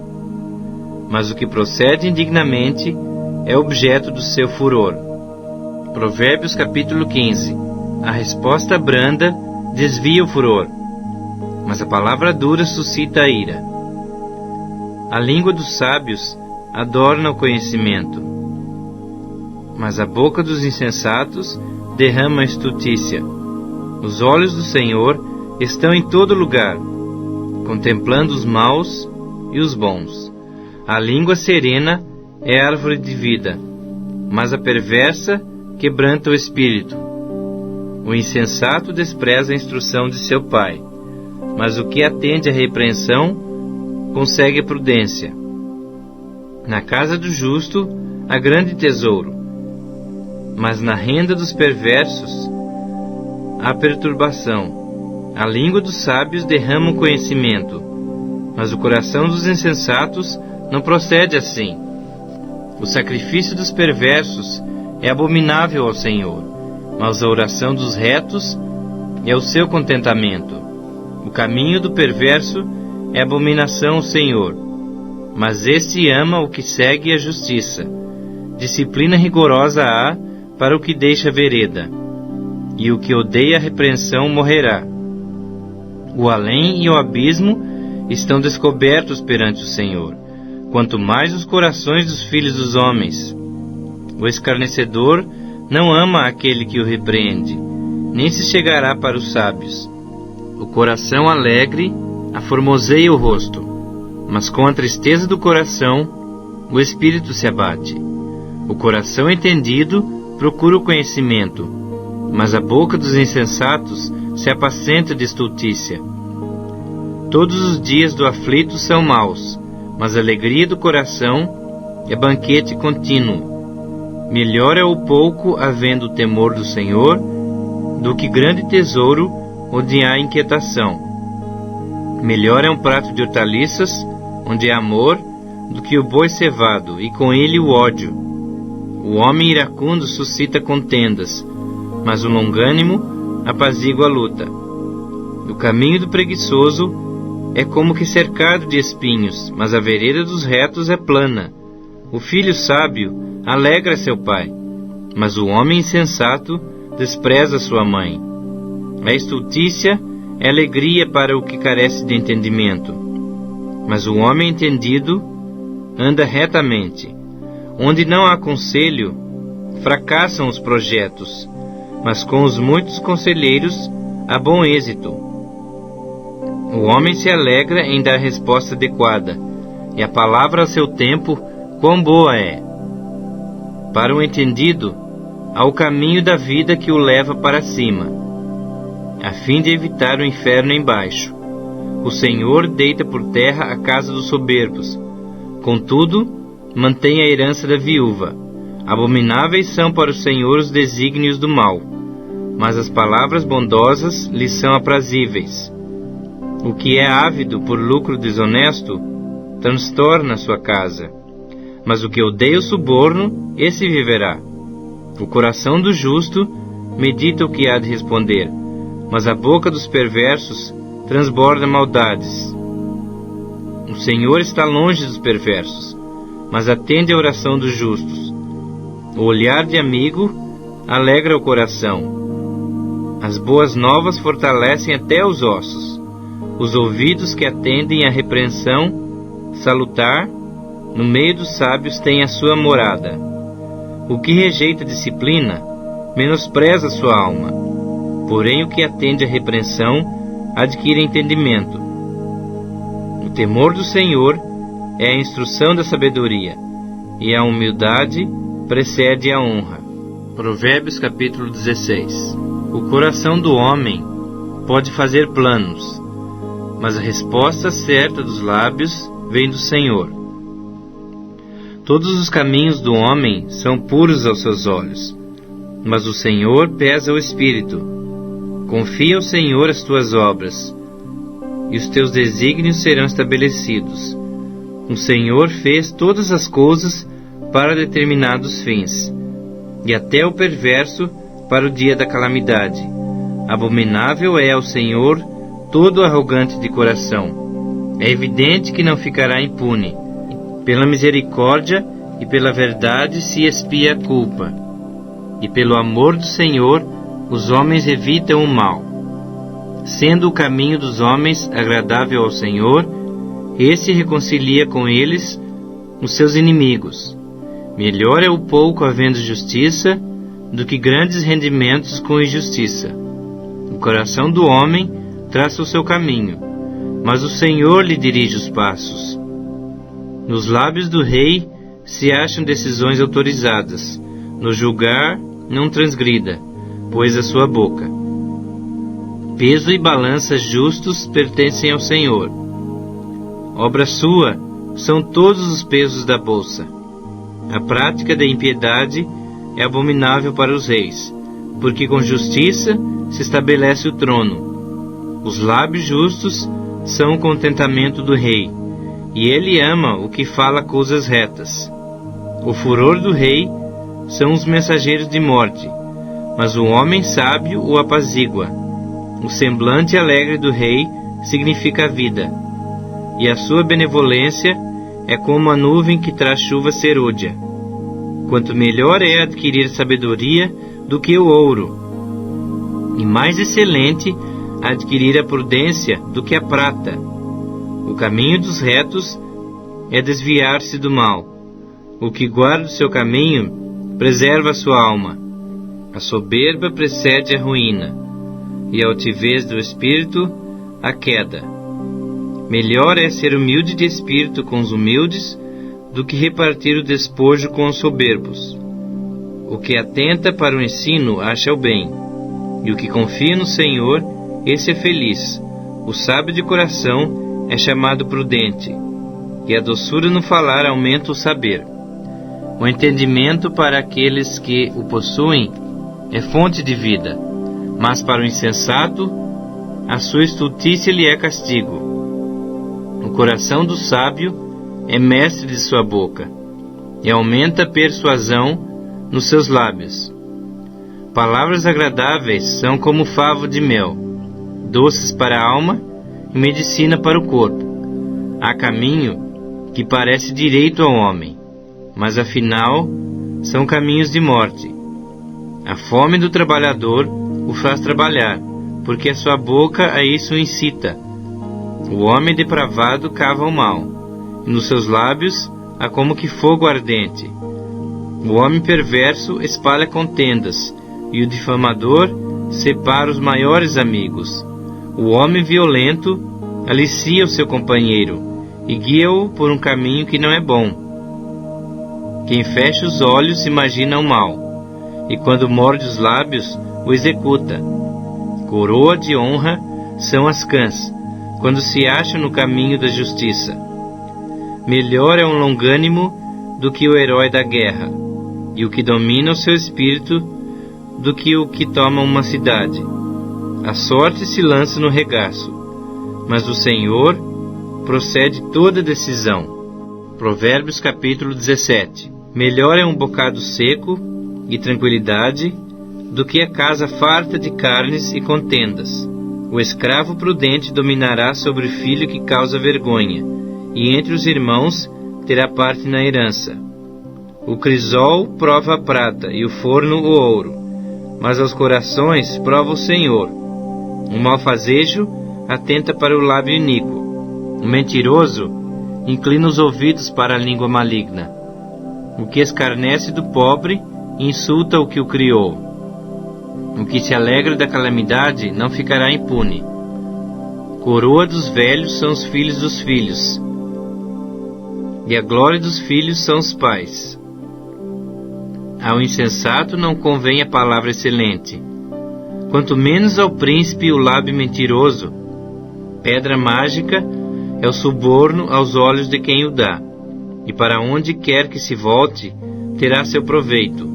mas o que procede indignamente é objeto do seu furor. Provérbios capítulo 15. A resposta branda desvia o furor, mas a palavra dura suscita a ira. A língua dos sábios adorna o conhecimento, mas a boca dos insensatos derrama a estultícia. Os olhos do Senhor estão em todo lugar, contemplando os maus e os bons. A língua serena é árvore de vida, mas a perversa quebranta o espírito. O insensato despreza a instrução de seu pai, mas o que atende à repreensão consegue a prudência. Na casa do justo há grande tesouro, mas na renda dos perversos há perturbação. A língua dos sábios derrama o conhecimento, mas o coração dos insensatos não procede assim. O sacrifício dos perversos é abominável ao Senhor, mas a oração dos retos é o seu contentamento. O caminho do perverso é abominação ao Senhor, mas este ama o que segue a justiça. Disciplina rigorosa há para o que deixa a vereda, e o que odeia a repreensão morrerá. O além e o abismo estão descobertos perante o Senhor, quanto mais os corações dos filhos dos homens. O escarnecedor não ama aquele que o repreende, nem se chegará para os sábios. O coração alegre aformoseia o rosto, mas com a tristeza do coração o espírito se abate. O coração entendido procura o conhecimento, mas a boca dos insensatos se apacenta de estultícia. Todos os dias do aflito são maus, mas a alegria do coração é banquete contínuo. Melhor é o pouco havendo o temor do Senhor, do que grande tesouro onde há inquietação. Melhor é um prato de hortaliças, onde há amor, do que o boi cevado, e com ele o ódio. O homem iracundo suscita contendas, mas o longânimo apazigua a luta. O caminho do preguiçoso é como que cercado de espinhos, mas a vereda dos retos é plana. O filho sábio alegra seu pai, mas o homem insensato despreza sua mãe. A estultícia é alegria para o que carece de entendimento, mas o homem entendido anda retamente. Onde não há conselho, fracassam os projetos, mas com os muitos conselheiros há bom êxito. O homem se alegra em dar resposta adequada, e a palavra a seu tempo, quão boa é. Para o entendido, há o caminho da vida que o leva para cima, a fim de evitar o inferno embaixo. O Senhor deita por terra a casa dos soberbos, contudo, mantém a herança da viúva. Abomináveis são para o Senhor os desígnios do mal, mas as palavras bondosas lhe são aprazíveis. O que é ávido por lucro desonesto, transtorna sua casa, mas o que odeia o suborno, esse viverá. O coração do justo medita o que há de responder, mas a boca dos perversos transborda maldades. O Senhor está longe dos perversos, mas atende à oração dos justos. O olhar de amigo alegra o coração. As boas novas fortalecem até os ossos. Os ouvidos que atendem à repreensão salutar, no meio dos sábios tem a sua morada. O que rejeita a disciplina, menospreza sua alma. Porém, o que atende à repreensão, adquire entendimento. O temor do Senhor é a instrução da sabedoria, e a humildade precede a honra. Provérbios capítulo 16. O coração do homem pode fazer planos, mas a resposta certa dos lábios vem do Senhor. Todos os caminhos do homem são puros aos seus olhos, mas o Senhor pesa o espírito. Confia ao Senhor as tuas obras, e os teus desígnios serão estabelecidos. O Senhor fez todas as coisas para determinados fins, e até o perverso para o dia da calamidade. Abominável é ao Senhor todo arrogante de coração. É evidente que não ficará impune. Pela misericórdia e pela verdade se expia a culpa, e pelo amor do Senhor os homens evitam o mal. Sendo o caminho dos homens agradável ao Senhor, esse reconcilia com eles os seus inimigos. Melhor é o pouco havendo justiça, do que grandes rendimentos com injustiça. O coração do homem traça o seu caminho, mas o Senhor lhe dirige os passos. Nos lábios do rei se acham decisões autorizadas. No julgar, não transgrida. pôs a sua boca. Peso e balança justos pertencem ao Senhor. Obra sua são todos os pesos da bolsa. A prática da impiedade é abominável para os reis, porque com justiça se estabelece o trono. Os lábios justos são o contentamento do rei, e ele ama o que fala coisas retas. O furor do rei são os mensageiros de morte, mas o homem sábio o apazigua. O semblante alegre do rei significa a vida, e a sua benevolência é como a nuvem que traz chuva serôdia. Quanto melhor é adquirir sabedoria do que o ouro, e mais excelente adquirir a prudência do que a prata. O caminho dos retos é desviar-se do mal. O que guarda o seu caminho preserva a sua alma. A soberba precede a ruína, e a altivez do espírito a queda. Melhor é ser humilde de espírito com os humildes do que repartir o despojo com os soberbos. O que atenta para o ensino acha o bem, e o que confia no Senhor, esse é feliz. O sábio de coração é chamado prudente, e a doçura no falar aumenta o saber. O entendimento para aqueles que o possuem é fonte de vida, mas para o insensato, a sua estultícia lhe é castigo. O coração do sábio é mestre de sua boca, e aumenta a persuasão nos seus lábios. Palavras agradáveis são como favo de mel, doces para a alma e medicina para o corpo. Há caminho que parece direito ao homem, mas afinal são caminhos de morte. A fome do trabalhador o faz trabalhar, porque a sua boca a isso o incita. O homem depravado cava o mal, e nos seus lábios há como que fogo ardente. O homem perverso espalha contendas, e o difamador separa os maiores amigos. O homem violento alicia o seu companheiro, e guia-o por um caminho que não é bom. Quem fecha os olhos imagina o mal, e quando morde os lábios, o executa. Coroa de honra são as cãs, quando se acham no caminho da justiça. Melhor é um longânimo do que o herói da guerra, e o que domina o seu espírito do que o que toma uma cidade. A sorte se lança no regaço, mas do Senhor procede toda decisão. Provérbios capítulo 17. Melhor é um bocado seco e tranquilidade do que a casa farta de carnes e contendas. O escravo prudente dominará sobre o filho que causa vergonha, e entre os irmãos terá parte na herança. O crisol prova a prata e o forno o ouro, mas aos corações prova o Senhor. O malfazejo atenta para o lábio iníquo. O mentiroso inclina os ouvidos para a língua maligna. O que escarnece do pobre insulta o que o criou. O que se alegra da calamidade não ficará impune. Coroa dos velhos são os filhos dos filhos, e a glória dos filhos são os pais. Ao insensato não convém a palavra excelente, quanto menos ao príncipe o lábio mentiroso. Pedra mágica é o suborno aos olhos de quem o dá, e para onde quer que se volte, terá seu proveito.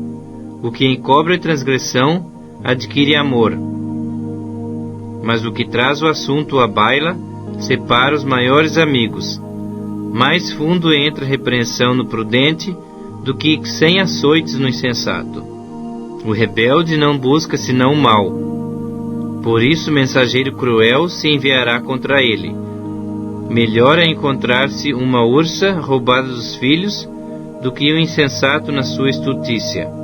O que encobre a transgressão adquire amor, mas o que traz o assunto à baila separa os maiores amigos. Mais fundo entra a repreensão no prudente do que 100 açoites no insensato. O rebelde não busca senão o mal, por isso o mensageiro cruel se enviará contra ele. Melhor é encontrar-se uma ursa roubada dos filhos do que o insensato na sua estultícia.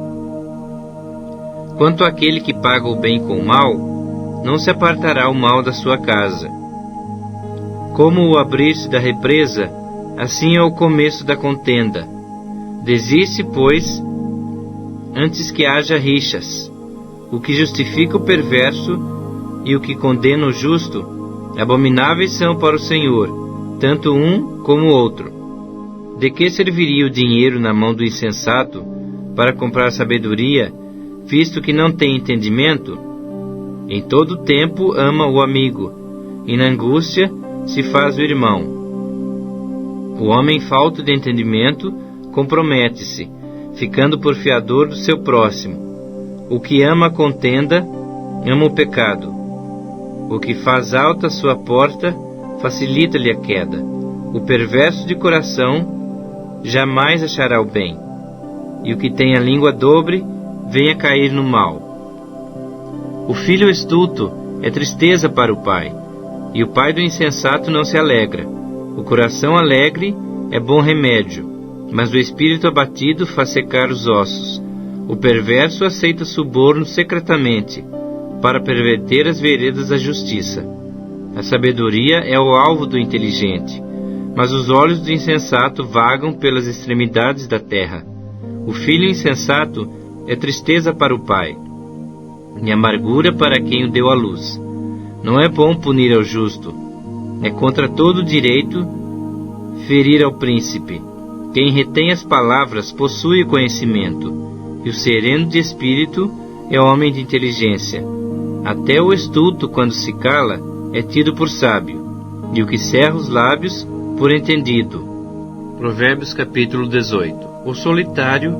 Quanto àquele que paga o bem com o mal, não se apartará o mal da sua casa. Como o abrir-se da represa, assim é o começo da contenda. Desiste, pois, antes que haja rixas. O que justifica o perverso e o que condena o justo, abomináveis são para o Senhor, tanto um como o outro. De que serviria o dinheiro na mão do insensato para comprar sabedoria, visto que não tem entendimento? Em todo tempo ama o amigo, e na angústia se faz o irmão. O homem falto de entendimento compromete-se, ficando por fiador do seu próximo. O que ama a contenda, ama o pecado. O que faz alta a sua porta, facilita-lhe a queda. O perverso de coração jamais achará o bem. E o que tem a língua dobre, vem a cair no mal. O filho estulto é tristeza para o pai, e o pai do insensato não se alegra. O coração alegre é bom remédio, mas o espírito abatido faz secar os ossos. O perverso aceita suborno secretamente, para perverter as veredas da justiça. A sabedoria é o alvo do inteligente, mas os olhos do insensato vagam pelas extremidades da terra. O filho insensato é tristeza para o pai, e amargura para quem o deu à luz. Não é bom punir ao justo, é contra todo direito ferir ao príncipe. Quem retém as palavras possui o conhecimento, e o sereno de espírito é homem de inteligência. Até o estulto, quando se cala, é tido por sábio, e o que cerra os lábios, por entendido. Provérbios capítulo 18. O solitário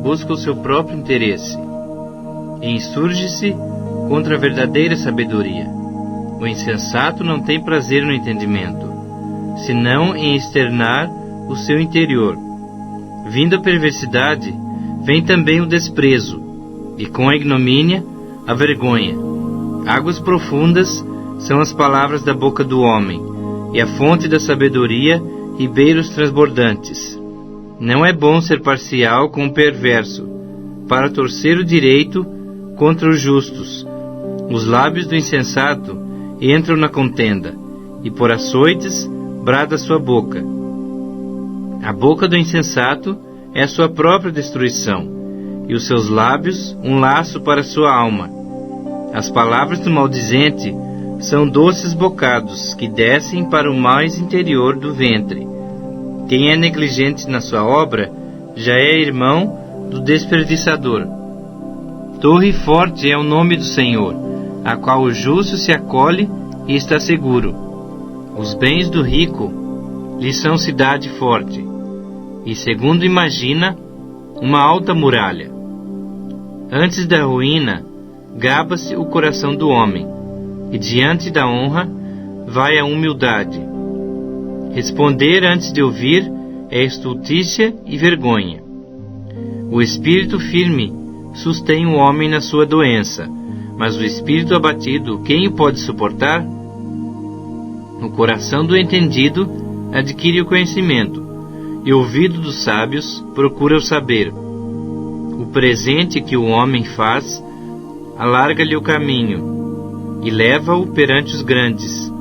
busca o seu próprio interesse e insurge-se contra a verdadeira sabedoria. O insensato não tem prazer no entendimento, senão em externar o seu interior. Vindo a perversidade, vem também o desprezo, e com a ignomínia, a vergonha. Águas profundas são as palavras da boca do homem, e a fonte da sabedoria, ribeiros transbordantes. Não é bom ser parcial com o perverso, para torcer o direito contra os justos. Os lábios do insensato entram na contenda, e por açoites brada sua boca. A boca do insensato é a sua própria destruição, e os seus lábios um laço para sua alma. As palavras do maldizente são doces bocados que descem para o mais interior do ventre. Quem é negligente na sua obra já é irmão do desperdiçador. Torre forte é o nome do Senhor, a qual o justo se acolhe e está seguro. Os bens do rico lhe são cidade forte, e segundo imagina, uma alta muralha. Antes da ruína, gaba-se o coração do homem, e diante da honra vai a humildade. Responder antes de ouvir é estultícia e vergonha. O espírito firme sustém o homem na sua doença, mas o espírito abatido, quem o pode suportar? O coração do entendido adquire o conhecimento, e o ouvido dos sábios procura o saber. O presente que o homem faz alarga-lhe o caminho e leva-o perante os grandes.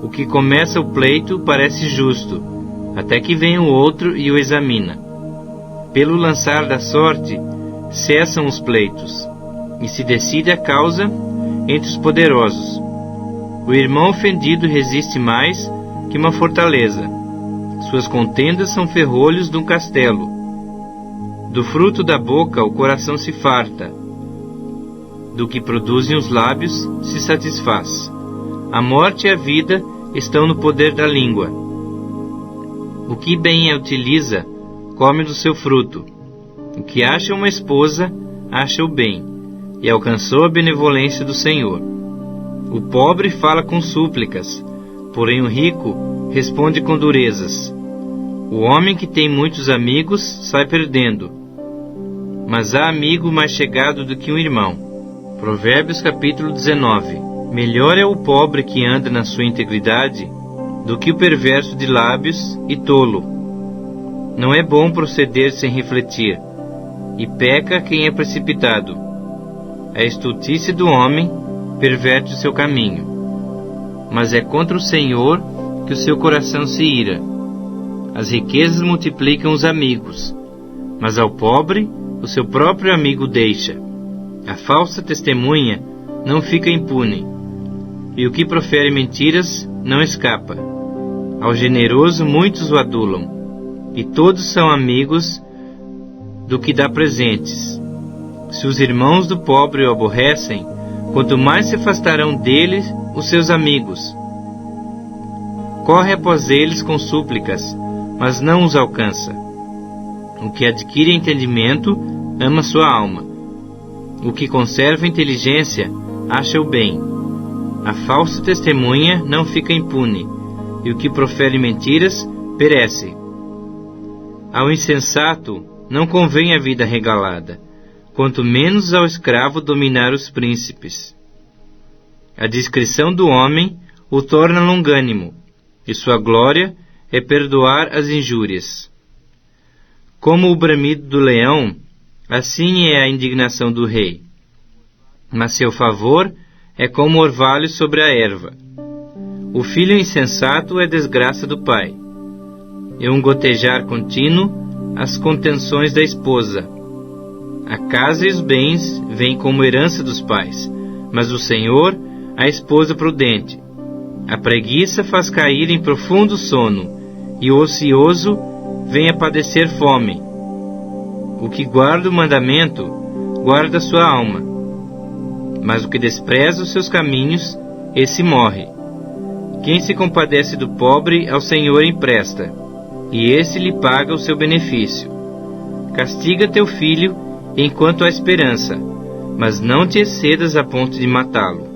O que começa o pleito parece justo, até que vem o outro e o examina. Pelo lançar da sorte, cessam os pleitos, e se decide a causa entre os poderosos. O irmão ofendido resiste mais que uma fortaleza. Suas contendas são ferrolhos de um castelo. Do fruto da boca o coração se farta, do que produzem os lábios se satisfaz. A morte e a vida estão no poder da língua. O que bem a utiliza, come do seu fruto. O que acha uma esposa, acha o bem, e alcançou a benevolência do Senhor. O pobre fala com súplicas, porém o rico responde com durezas. O homem que tem muitos amigos sai perdendo, mas há amigo mais chegado do que um irmão. Provérbios capítulo 19. Melhor é o pobre que anda na sua integridade do que o perverso de lábios e tolo. Não é bom proceder sem refletir, e peca quem é precipitado. A estultice do homem perverte o seu caminho, mas é contra o Senhor que o seu coração se ira. As riquezas multiplicam os amigos, mas ao pobre o seu próprio amigo deixa. A falsa testemunha não fica impune, e o que profere mentiras não escapa. Ao generoso muitos o adulam, e todos são amigos do que dá presentes. Se os irmãos do pobre o aborrecem, quanto mais se afastarão dele os seus amigos. Corre após eles com súplicas, mas não os alcança. O que adquire entendimento ama sua alma. O que conserva inteligência acha o bem. A falsa testemunha não fica impune, e o que profere mentiras perece. Ao insensato não convém a vida regalada, quanto menos ao escravo dominar os príncipes. A discrição do homem o torna longânimo, e sua glória é perdoar as injúrias. Como o bramido do leão, assim é a indignação do rei. Mas seu favor é como orvalho sobre a erva. O filho insensato é desgraça do pai, e um gotejar contínuo as contenções da esposa. A casa e os bens vêm como herança dos pais, mas o Senhor a esposa prudente. A preguiça faz cair em profundo sono, e o ocioso vem a padecer fome. O que guarda o mandamento, guarda sua alma, mas o que despreza os seus caminhos, esse morre. Quem se compadece do pobre ao Senhor empresta, e esse lhe paga o seu benefício. Castiga teu filho enquanto há esperança, mas não te excedas a ponto de matá-lo.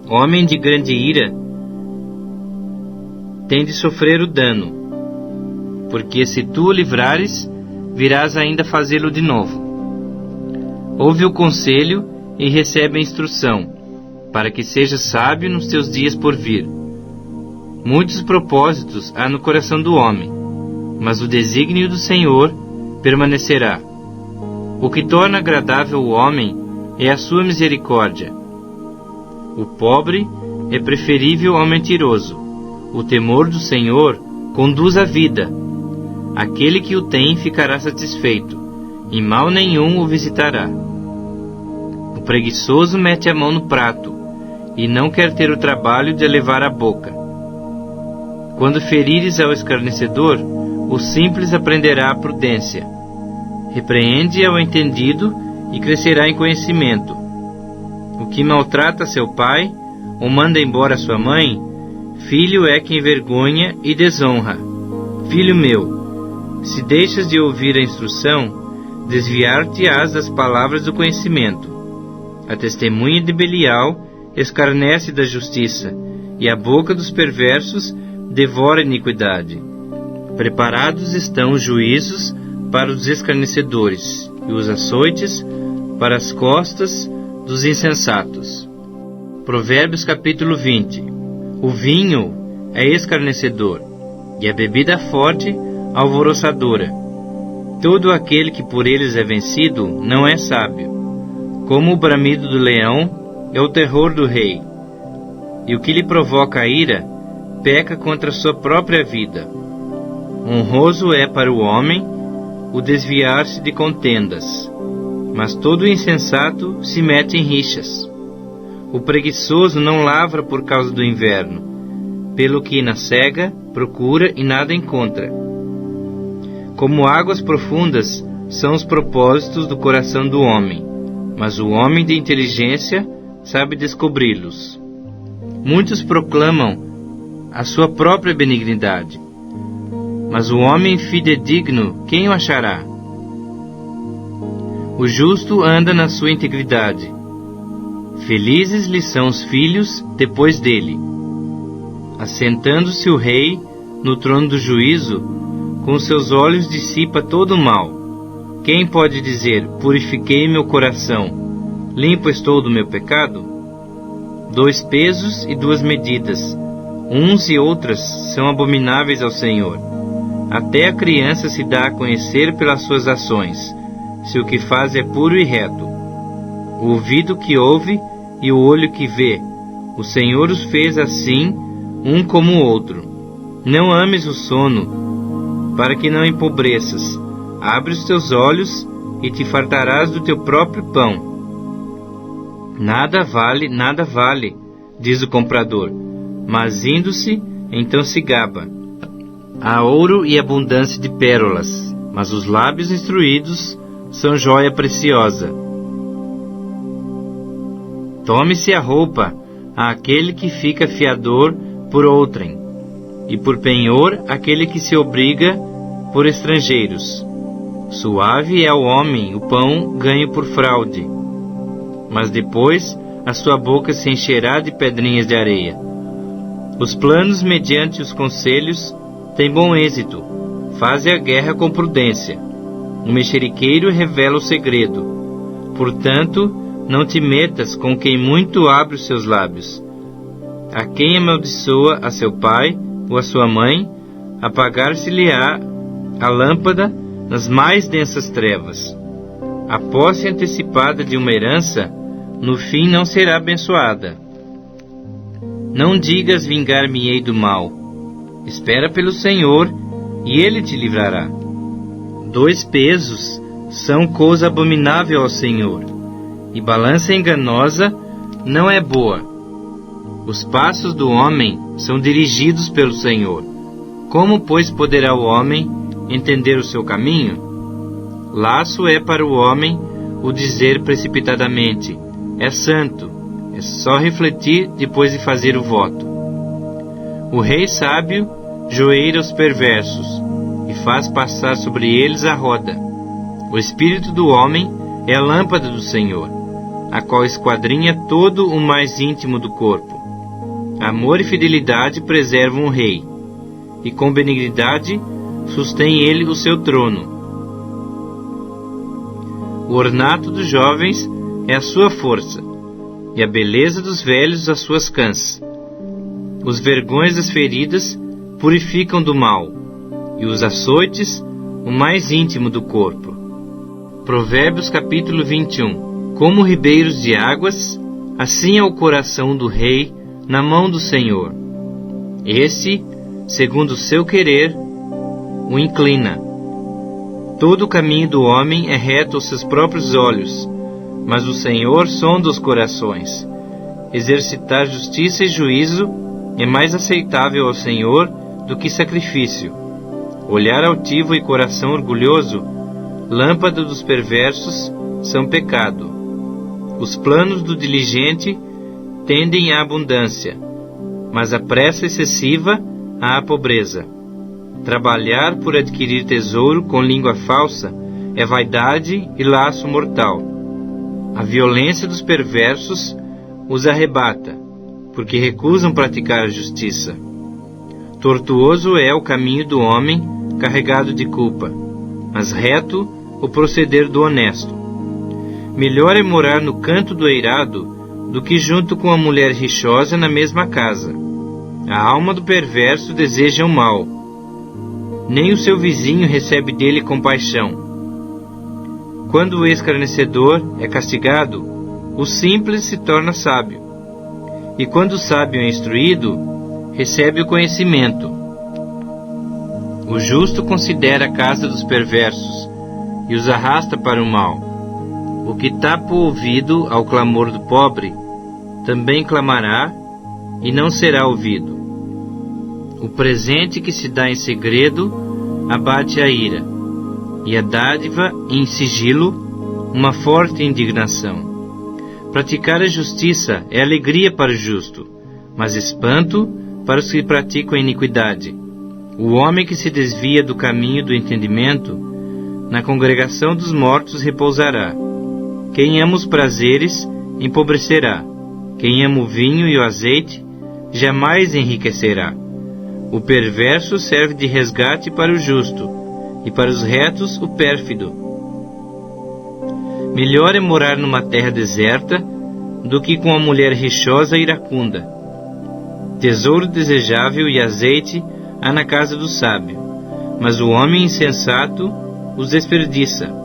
Homem de grande ira tem de sofrer o dano, porque se tu o livrares, virás ainda fazê-lo de novo. Ouve o conselho e recebe a instrução, para que sejas sábio nos teus dias por vir. Muitos propósitos há no coração do homem, mas o desígnio do Senhor permanecerá. O que torna agradável o homem é a sua misericórdia. O pobre é preferível ao mentiroso. O temor do Senhor conduz à vida. Aquele que o tem ficará satisfeito, e mal nenhum o visitará. O preguiçoso mete a mão no prato, e não quer ter o trabalho de levar à boca. Quando ferires ao escarnecedor, o simples aprenderá a prudência. Repreende ao entendido e crescerá em conhecimento. O que maltrata seu pai, ou manda embora sua mãe, filho é que envergonha e desonra. Filho meu, se deixas de ouvir a instrução, desviar-te-ás das palavras do conhecimento. A testemunha de Belial escarnece da justiça, e a boca dos perversos devora a iniquidade. Preparados estão os juízos para os escarnecedores, e os açoites para as costas dos insensatos. Provérbios capítulo 20. O vinho é escarnecedor, e a bebida forte alvoroçadora. Todo aquele que por eles é vencido não é sábio. Como o bramido do leão é o terror do rei, e o que lhe provoca a ira peca contra sua própria vida. Honroso é para o homem o desviar-se de contendas, mas todo insensato se mete em rixas. O preguiçoso não lavra por causa do inverno, pelo que na cega procura e nada encontra. Como águas profundas são os propósitos do coração do homem, mas o homem de inteligência sabe descobri-los. Muitos proclamam a sua própria benignidade, mas o homem fidedigno, quem o achará? O justo anda na sua integridade. Felizes lhe são os filhos depois dele. Assentando-se o rei no trono do juízo, com seus olhos dissipa todo o mal. Quem pode dizer, purifiquei meu coração, limpo estou do meu pecado? 2 pesos e 2 medidas, uns e outras, são abomináveis ao Senhor. Até a criança se dá a conhecer pelas suas ações, se o que faz é puro e reto. O ouvido que ouve e o olho que vê, o Senhor os fez assim, um como o outro. Não ames o sono, para que não empobreças. Abre os teus olhos e te fartarás do teu próprio pão. Nada vale, diz o comprador, mas indo-se, então se gaba. Há ouro e abundância de pérolas, mas os lábios instruídos são joia preciosa. Tome-se a roupa àquele que fica fiador por outrem, e por penhor aquele que se obriga por estrangeiros. Suave é ao homem o pão ganho por fraude, mas depois a sua boca se encherá de pedrinhas de areia. Os planos mediante os conselhos têm bom êxito, faze a guerra com prudência. O mexeriqueiro revela o segredo. Portanto, não te metas com quem muito abre os seus lábios. A quem amaldiçoa a seu pai ou a sua mãe, apagar-se-lhe-á a lâmpada nas mais densas trevas. A posse antecipada de uma herança, no fim não será abençoada. Não digas vingar-me-ei do mal. Espera pelo Senhor, e Ele te livrará. 2 pesos são coisa abominável ao Senhor, e balança enganosa não é boa. Os passos do homem são dirigidos pelo Senhor. Como, pois, poderá o homem entender o seu caminho? Laço é para o homem o dizer precipitadamente: é santo. É só refletir depois de fazer o voto. O rei sábio joeira os perversos e faz passar sobre eles a roda. O espírito do homem é a lâmpada do Senhor, a qual esquadrinha todo o mais íntimo do corpo. Amor e fidelidade preservam o rei, e com benignidade sustém ele o seu trono. O ornato dos jovens é a sua força, e a beleza dos velhos as suas cãs. Os vergões das feridas purificam do mal, e os açoites o mais íntimo do corpo. Provérbios capítulo 21. Como ribeiros de águas, assim é o coração do rei na mão do Senhor. Esse, segundo o seu querer, o inclina. Todo o caminho do homem é reto aos seus próprios olhos, mas o Senhor sonda os corações. Exercitar justiça e juízo é mais aceitável ao Senhor do que sacrifício. Olhar altivo e coração orgulhoso, lâmpada dos perversos, são pecado. Os planos do diligente tendem à abundância, mas a pressa excessiva à pobreza. Trabalhar por adquirir tesouro com língua falsa é vaidade e laço mortal. A violência dos perversos os arrebata, porque recusam praticar a justiça. Tortuoso é o caminho do homem carregado de culpa, mas reto o proceder do honesto. Melhor é morar no canto do eirado do que junto com a mulher rixosa na mesma casa. A alma do perverso deseja o mal, nem o seu vizinho recebe dele compaixão. Quando o escarnecedor é castigado, o simples se torna sábio, e quando o sábio é instruído, recebe o conhecimento. O justo considera a casa dos perversos e os arrasta para o mal. O que tapa o ouvido ao clamor do pobre, também clamará e não será ouvido. O presente que se dá em segredo abate a ira, e a dádiva em sigilo uma forte indignação. Praticar a justiça é alegria para o justo, mas espanto para os que praticam a iniquidade. O homem que se desvia do caminho do entendimento, na congregação dos mortos repousará. Quem ama os prazeres, empobrecerá. Quem ama o vinho e o azeite, jamais enriquecerá. O perverso serve de resgate para o justo, e para os retos o pérfido. Melhor é morar numa terra deserta do que com a mulher rixosa e iracunda. Tesouro desejável e azeite há na casa do sábio, mas o homem insensato os desperdiça.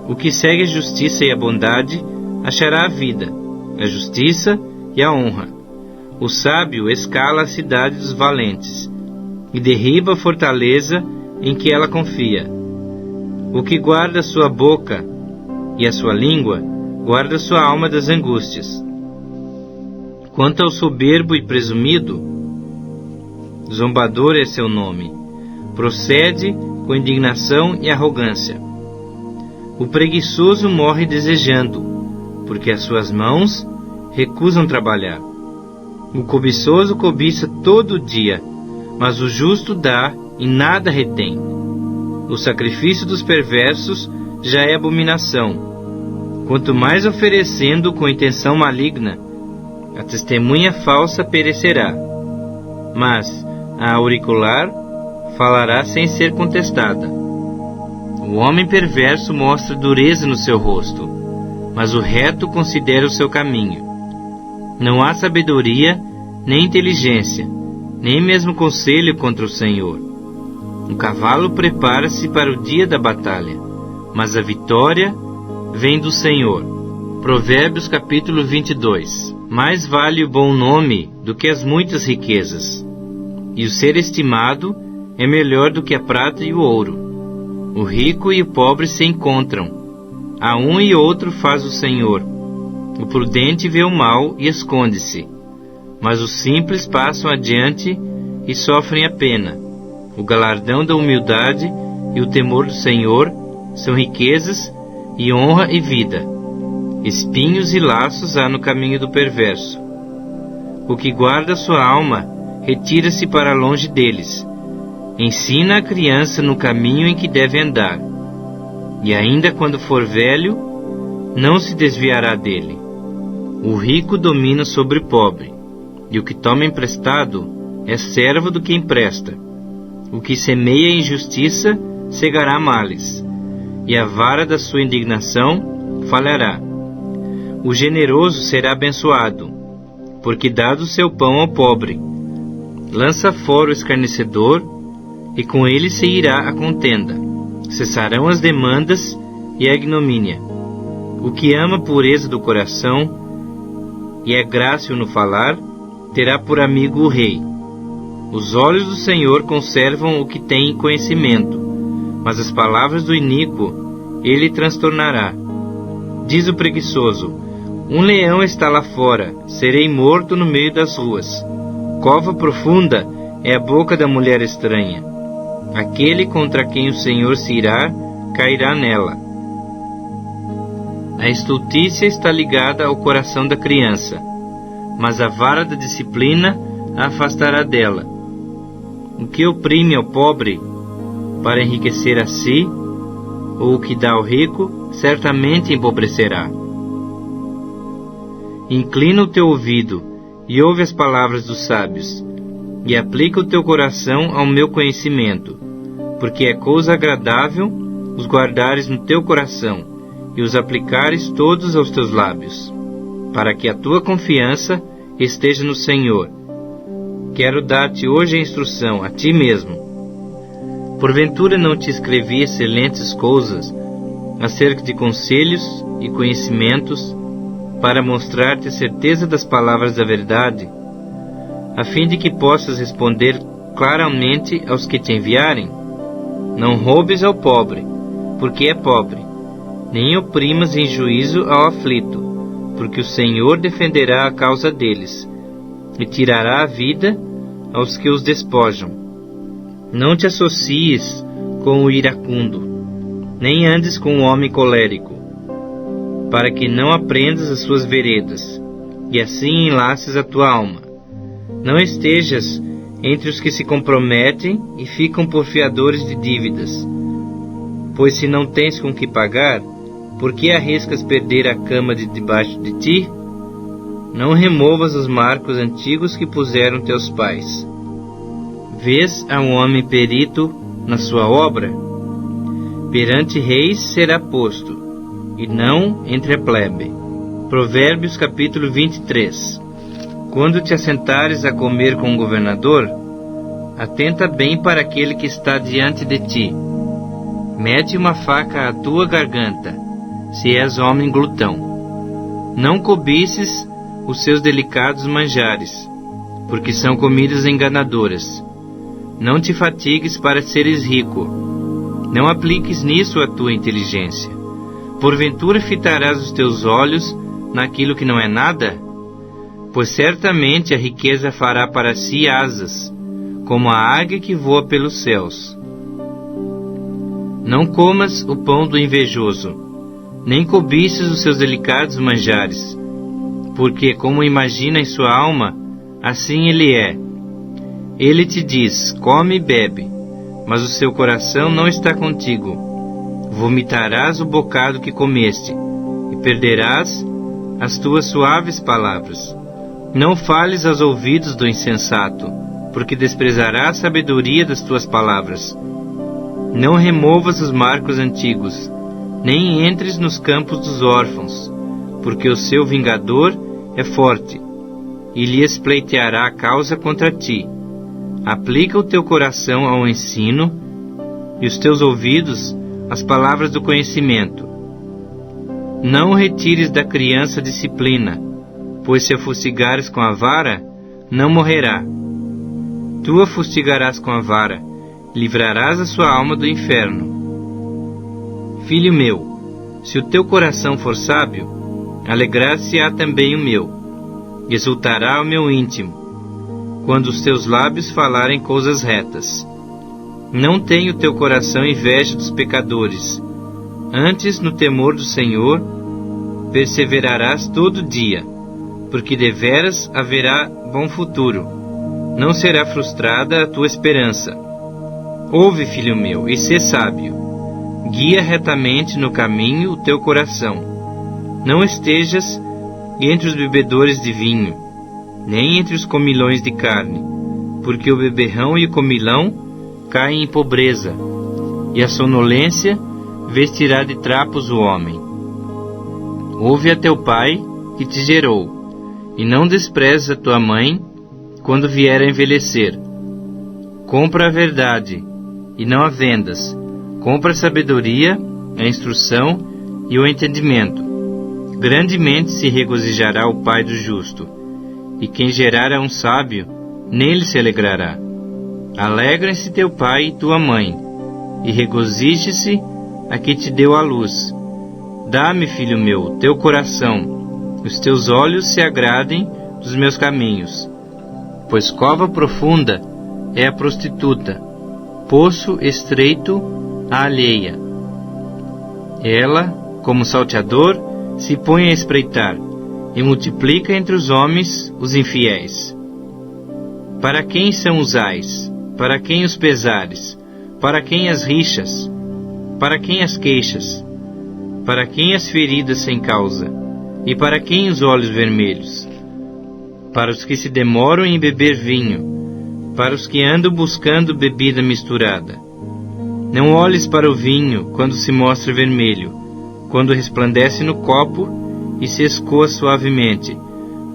O que segue a justiça e a bondade achará a vida, a justiça e a honra. O sábio escala a cidade dos valentes e derriba a fortaleza em que ela confia. O que guarda sua boca e a sua língua, guarda sua alma das angústias. Quanto ao soberbo e presumido, zombador é seu nome. Procede com indignação e arrogância. O preguiçoso morre desejando, porque as suas mãos recusam trabalhar. O cobiçoso cobiça todo dia, mas o justo dá e nada retém. O sacrifício dos perversos já é abominação. Quanto mais oferecendo com intenção maligna, a testemunha falsa perecerá. Mas a auricular falará sem ser contestada. O homem perverso mostra dureza no seu rosto, mas o reto considera o seu caminho. Não há sabedoria, nem inteligência, nem mesmo conselho contra o Senhor. O cavalo prepara-se para o dia da batalha, mas a vitória vem do Senhor. Provérbios capítulo 22. Mais vale o bom nome do que as muitas riquezas, e o ser estimado é melhor do que a prata e o ouro. O rico e o pobre se encontram. A um e outro faz o Senhor. O prudente vê o mal e esconde-se, mas os simples passam adiante e sofrem a pena. O galardão da humildade e o temor do Senhor são riquezas e honra e vida. Espinhos e laços há no caminho do perverso. O que guarda sua alma retira-se para longe deles. Ensina a criança no caminho em que deve andar, e ainda quando for velho, não se desviará dele. O rico domina sobre o pobre, e o que toma emprestado é servo do que empresta. O que semeia injustiça cegará males, e a vara da sua indignação falhará. O generoso será abençoado, porque dá do seu pão ao pobre. Lança fora o escarnecedor, e com ele se irá a contenda. Cessarão as demandas e a ignomínia. O que ama a pureza do coração e é grácil no falar, terá por amigo o rei. Os olhos do Senhor conservam o que tem conhecimento, mas as palavras do iníquo ele transtornará. Diz o preguiçoso: um leão está lá fora, serei morto no meio das ruas. Cova profunda é a boca da mulher estranha. Aquele contra quem o Senhor se irá, cairá nela. A estultícia está ligada ao coração da criança, mas a vara da disciplina a afastará dela. O que oprime ao pobre para enriquecer a si, ou o que dá ao rico, certamente empobrecerá. Inclina o teu ouvido e ouve as palavras dos sábios, e aplica o teu coração ao meu conhecimento, porque é coisa agradável os guardares no teu coração e os aplicares todos aos teus lábios, para que a tua confiança esteja no Senhor. Quero dar-te hoje a instrução, a ti mesmo. Porventura não te escrevi excelentes coisas acerca de conselhos e conhecimentos, para mostrar-te a certeza das palavras da verdade, a fim de que possas responder claramente aos que te enviarem? Não roubes ao pobre, porque é pobre, nem oprimas em juízo ao aflito, porque o Senhor defenderá a causa deles, e tirará a vida aos que os despojam. Não te associes com o iracundo, nem andes com o homem colérico, para que não aprendas as suas veredas, e assim enlaces a tua alma. Não estejas entre os que se comprometem e ficam por fiadores de dívidas, pois se não tens com que pagar, por que arriscas perder a cama de debaixo de ti? Não removas os marcos antigos que puseram teus pais. Vês a um homem perito na sua obra? Perante reis será posto, e não entre a plebe. Provérbios capítulo 23. Quando te assentares a comer com o governador, atenta bem para aquele que está diante de ti. Mete uma faca à tua garganta, se és homem glutão. Não cobices os seus delicados manjares, porque são comidas enganadoras. Não te fatigues para seres rico. Não apliques nisso a tua inteligência. Porventura fitarás os teus olhos naquilo que não é nada? Pois certamente a riqueza fará para si asas, como a águia que voa pelos céus. Não comas o pão do invejoso, nem cobices os seus delicados manjares, porque como imagina em sua alma, assim ele é. Ele te diz, come e bebe, mas o seu coração não está contigo. Vomitarás o bocado que comeste, e perderás as tuas suaves palavras. Não fales aos ouvidos do insensato, porque desprezará a sabedoria das tuas palavras. Não removas os marcos antigos, nem entres nos campos dos órfãos, porque o seu vingador é forte, e lhes pleiteará a causa contra ti. Aplica o teu coração ao ensino, e os teus ouvidos às palavras do conhecimento. Não retires da criança a disciplina, pois se a fustigares com a vara, não morrerá. Tu a fustigarás com a vara, livrarás a sua alma do inferno. Filho meu, se o teu coração for sábio, alegrar-se-á também o meu, exultará o meu íntimo, quando os teus lábios falarem coisas retas. Não tenha o teu coração inveja dos pecadores, antes no temor do Senhor perseverarás todo dia, porque deveras haverá bom futuro, não será frustrada a tua esperança. Ouve, filho meu, e sê sábio, guia retamente no caminho o teu coração. Não estejas entre os bebedores de vinho, nem entre os comilões de carne, porque o beberrão e o comilão caem em pobreza, e a sonolência vestirá de trapos o homem. Ouve a teu pai, que te gerou, e não desprezes a tua mãe, quando vier a envelhecer. Compra a verdade, e não a vendas. Compra a sabedoria, a instrução e o entendimento. Grandemente se regozijará o pai do justo, e quem gerar a um sábio, nele se alegrará. Alegrem-se teu pai e tua mãe, e regozije-se a que te deu a luz. Dá-me, filho meu, teu coração, os teus olhos se agradem dos meus caminhos. Pois cova profunda é a prostituta, poço estreito a alheia. Ela, como salteador, se põe a espreitar, e multiplica entre os homens os infiéis. Para quem são os ais? Para quem os pesares? Para quem as rixas? Para quem as queixas? Para quem as feridas sem causa? E para quem os olhos vermelhos? Para os que se demoram em beber vinho, para os que andam buscando bebida misturada. Não olhes para o vinho quando se mostra vermelho, quando resplandece no copo e se escoa suavemente,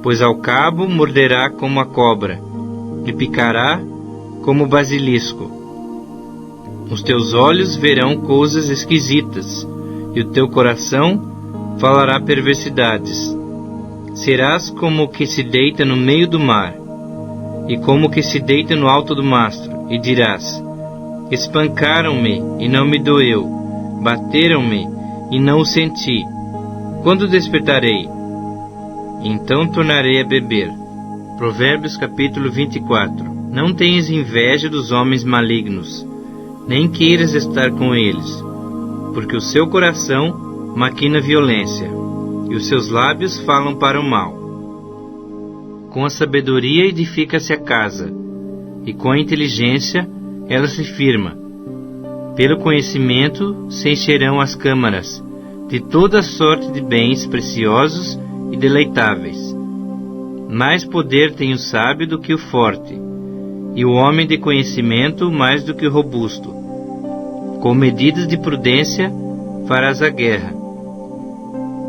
pois ao cabo morderá como a cobra, e picará como o basilisco. Os teus olhos verão coisas esquisitas, e o teu coração falará perversidades. Serás como o que se deita no meio do mar, e como o que se deita no alto do mastro, e dirás: espancaram-me, e não me doeu, bateram-me, e não o senti. Quando despertarei? Então tornarei a beber. Provérbios capítulo 24. Não tenhas inveja dos homens malignos, nem queiras estar com eles, porque o seu coração maquina violência, e os seus lábios falam para o mal. Com a sabedoria edifica-se a casa, e com a inteligência ela se firma. Pelo conhecimento se encherão as câmaras de toda sorte de bens preciosos e deleitáveis. Mais poder tem o sábio do que o forte, e o homem de conhecimento mais do que o robusto. Com medidas de prudência farás a guerra.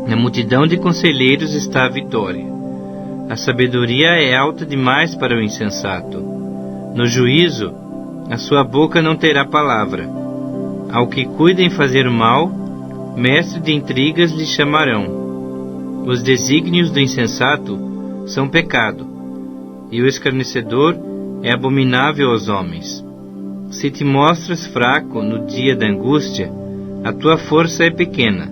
Na multidão de conselheiros está a vitória. A sabedoria é alta demais para o insensato. No juízo, a sua boca não terá palavra. Ao que cuida em fazer o mal, mestre de intrigas lhe chamarão. Os desígnios do insensato são pecado, e o escarnecedor é abominável aos homens. Se te mostras fraco no dia da angústia, a tua força é pequena.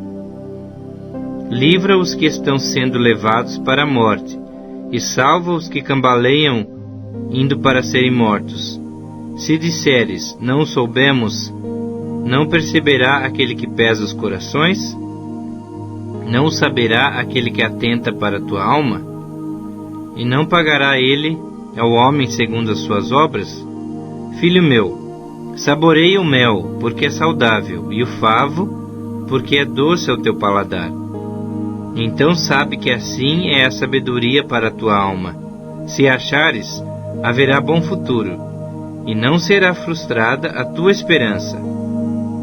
Livra os que estão sendo levados para a morte, e salva os que cambaleiam, indo para serem mortos. Se disseres, não o soubemos, não perceberá aquele que pesa os corações? Não o saberá aquele que atenta para a tua alma? E não pagará ele ao homem segundo as suas obras? Filho meu, saboreia o mel, porque é saudável, e o favo, porque é doce ao teu paladar. Então sabe que assim é a sabedoria para a tua alma. Se a achares, haverá bom futuro, e não será frustrada a tua esperança.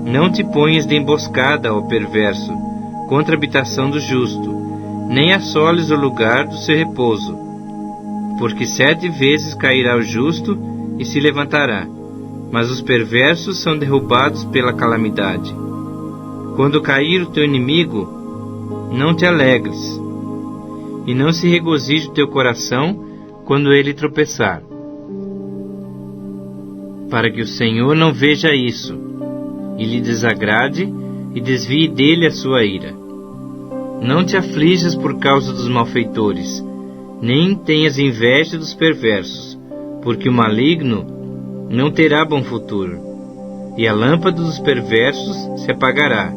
Não te ponhas de emboscada ao perverso, contra a habitação do justo, nem assoles o lugar do seu repouso. Porque 7 vezes cairá o justo e se levantará, mas os perversos são derrubados pela calamidade. Quando cair o teu inimigo, não te alegres, e não se regozije o teu coração quando ele tropeçar. Para que o Senhor não veja isso, e lhe desagrade, e desvie dele a sua ira. Não te aflijas por causa dos malfeitores, nem tenhas inveja dos perversos, porque o maligno não terá bom futuro, e a lâmpada dos perversos se apagará.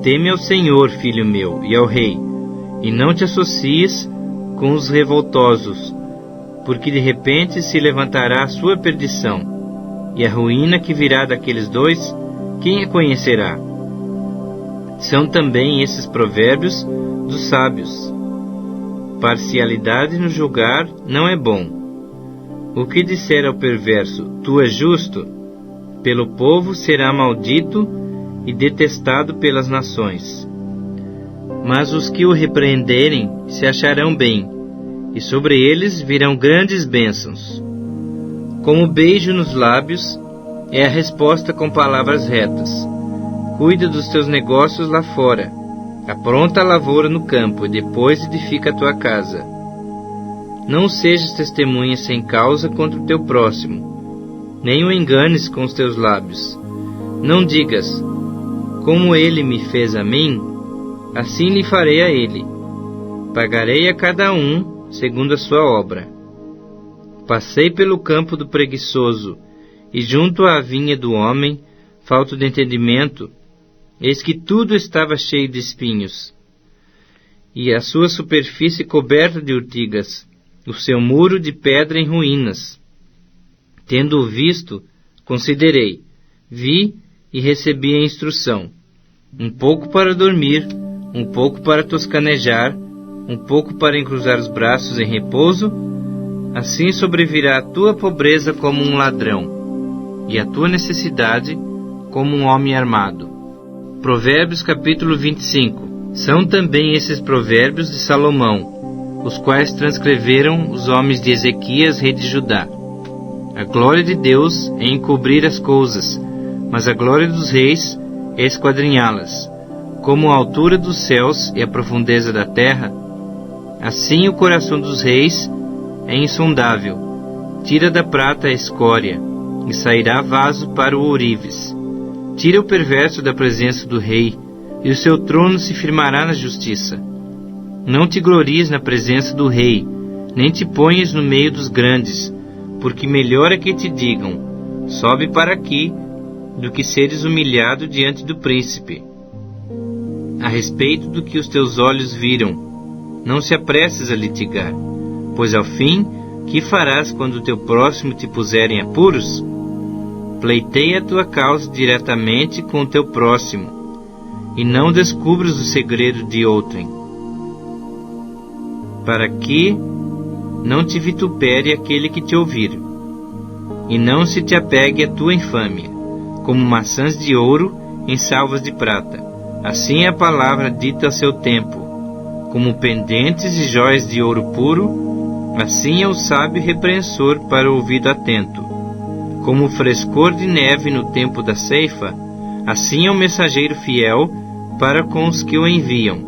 Teme ao Senhor, filho meu, e ao rei, e não te associes com os revoltosos, porque de repente se levantará a sua perdição, e a ruína que virá daqueles dois, quem a conhecerá? São também esses provérbios dos sábios. Parcialidade no julgar não é bom. O que disser ao perverso, tu és justo, pelo povo será maldito e detestado pelas nações. Mas os que o repreenderem se acharão bem, e sobre eles virão grandes bênçãos. Como beijo nos lábios é a resposta com palavras retas. Cuida dos teus negócios lá fora, apronta a lavoura no campo, e depois edifica a tua casa. Não sejas testemunha sem causa contra o teu próximo, nem o enganes com os teus lábios. Não digas, como ele me fez a mim, assim lhe farei a ele. Pagarei a cada um segundo a sua obra. Passei pelo campo do preguiçoso, e junto à vinha do homem, falto de entendimento, eis que tudo estava cheio de espinhos, e a sua superfície coberta de urtigas, o seu muro de pedra em ruínas. Tendo-o visto, considerei, vi e recebi a instrução, um pouco para dormir, um pouco para toscanejar, um pouco para encruzar os braços em repouso. Assim sobrevirá a tua pobreza como um ladrão, e a tua necessidade como um homem armado. Provérbios capítulo 25. São também esses provérbios de Salomão, os quais transcreveram os homens de Ezequias, rei de Judá. A glória de Deus é encobrir as coisas, mas a glória dos reis é esquadrinhá-las. Como a altura dos céus e a profundeza da terra, assim o coração dos reis é insondável. Tira da prata a escória, e sairá vaso para o ourives. Tira o perverso da presença do rei, e o seu trono se firmará na justiça. Não te glories na presença do rei, nem te ponhas no meio dos grandes, porque melhor é que te digam, sobe para aqui, do que seres humilhado diante do príncipe. A respeito do que os teus olhos viram, não se apresses a litigar, pois ao fim, que farás quando o teu próximo te puser em apuros? Pleiteia a tua causa diretamente com o teu próximo, e não descubras o segredo de outrem, para que não te vitupere aquele que te ouvir, e não se te apegue a tua infâmia, como maçãs de ouro em salvas de prata. Assim é a palavra dita a seu tempo, como pendentes e jóias de ouro puro, assim é o sábio repreensor para o ouvido atento. Como o frescor de neve no tempo da ceifa, assim é o mensageiro fiel para com os que o enviam,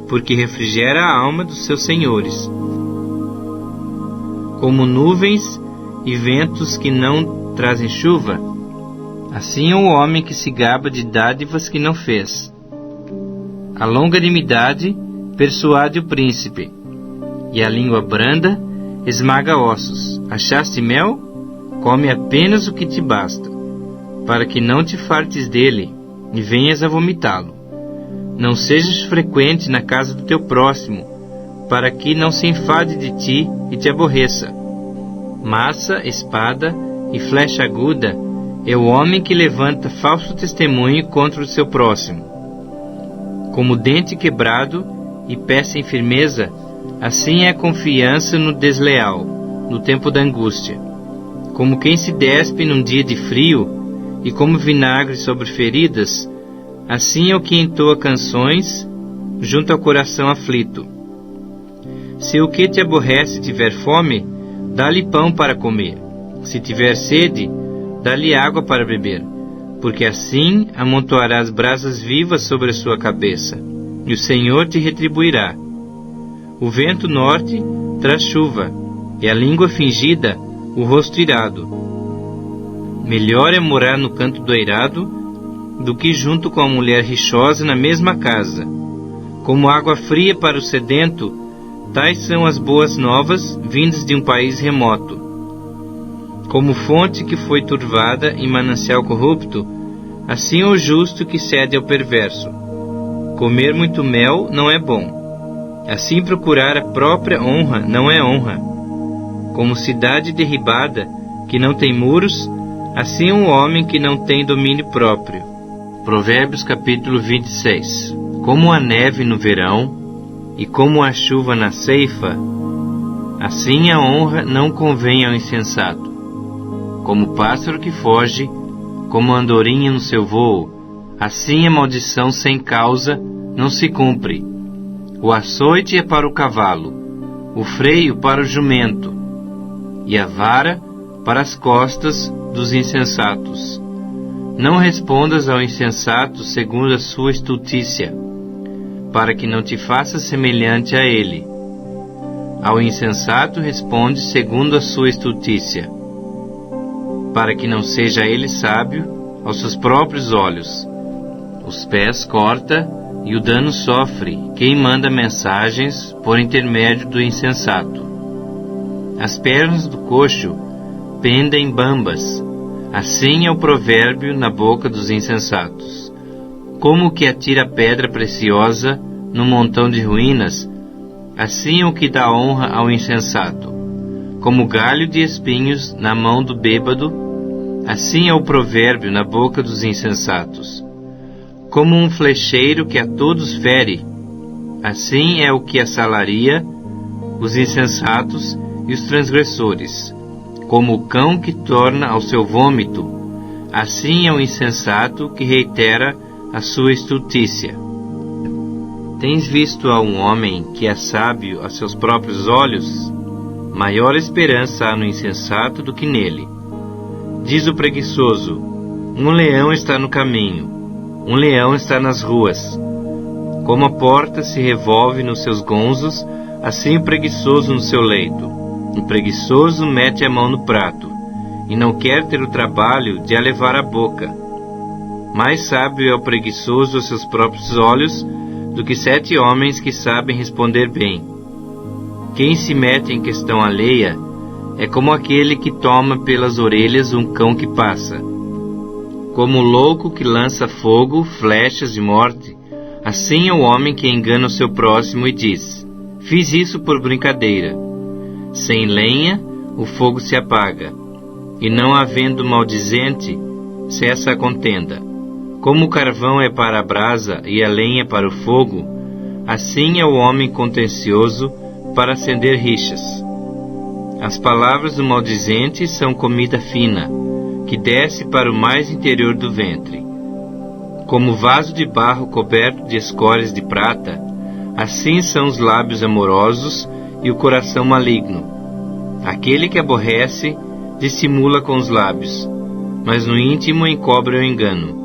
porque refrigera a alma dos seus senhores. Como nuvens e ventos que não trazem chuva, assim é o homem que se gaba de dádivas que não fez. A longanimidade persuade o príncipe, e a língua branda esmaga ossos. Achaste mel? Come apenas o que te basta, para que não te fartes dele e venhas a vomitá-lo. Não sejas frequente na casa do teu próximo, para que não se enfade de ti e te aborreça. Massa, espada e flecha aguda é o homem que levanta falso testemunho contra o seu próximo. Como dente quebrado e pé sem firmeza, assim é a confiança no desleal, no tempo da angústia. Como quem se despe num dia de frio, e como vinagre sobre feridas, assim é o que entoa canções junto ao coração aflito. Se o que te aborrece tiver fome, dá-lhe pão para comer. Se tiver sede, dá-lhe água para beber, porque assim amontoarás brasas vivas sobre a sua cabeça, e o Senhor te retribuirá. O vento norte traz chuva, e a língua fingida o rosto irado. Melhor é morar no canto do eirado do que junto com a mulher rixosa na mesma casa. Como água fria para o sedento, tais são as boas novas vindas de um país remoto. Como fonte que foi turvada em manancial corrupto, assim é o justo que cede ao perverso. Comer muito mel não é bom. Assim procurar a própria honra não é honra. Como cidade derribada, que não tem muros, assim é um homem que não tem domínio próprio. Provérbios capítulo 26. Como a neve no verão, e como a chuva na ceifa, assim a honra não convém ao insensato. Como o pássaro que foge, como a andorinha no seu vôo, assim a maldição sem causa não se cumpre. O açoite é para o cavalo, o freio para o jumento, e a vara para as costas dos insensatos. Não respondas ao insensato segundo a sua estultícia, para que não te faças semelhante a ele. Ao insensato responde segundo a sua estultícia, para que não seja ele sábio aos seus próprios olhos. Os pés corta e o dano sofre quem manda mensagens por intermédio do insensato. As pernas do coxo pendem bambas, assim é o provérbio na boca dos insensatos. Como o que atira pedra preciosa num montão de ruínas, assim é o que dá honra ao insensato. Como galho de espinhos na mão do bêbado, assim é o provérbio na boca dos insensatos. Como um flecheiro que a todos fere, assim é o que assalaria os insensatos e os transgressores. Como o cão que torna ao seu vômito, assim é o insensato que reitera a sua estultícia. Tens visto a um homem que é sábio a seus próprios olhos? Maior esperança há no insensato do que nele. Diz o preguiçoso: um leão está no caminho, um leão está nas ruas. Como a porta se revolve nos seus gonzos, assim o preguiçoso no seu leito. O preguiçoso mete a mão no prato, e não quer ter o trabalho de a levar à boca. Mais sábio é o preguiçoso aos seus próprios olhos do que 7 homens que sabem responder bem. Quem se mete em questão alheia é como aquele que toma pelas orelhas um cão que passa. Como o louco que lança fogo, flechas de morte, assim é o homem que engana o seu próximo e diz: fiz isso por brincadeira. Sem lenha, o fogo se apaga, e não havendo maldizente, cessa a contenda. Como o carvão é para a brasa e a lenha para o fogo, assim é o homem contencioso para acender rixas. As palavras do maldizente são comida fina, que desce para o mais interior do ventre. Como vaso de barro coberto de escórias de prata, assim são os lábios amorosos e o coração maligno. Aquele que aborrece dissimula com os lábios, mas no íntimo encobre o engano.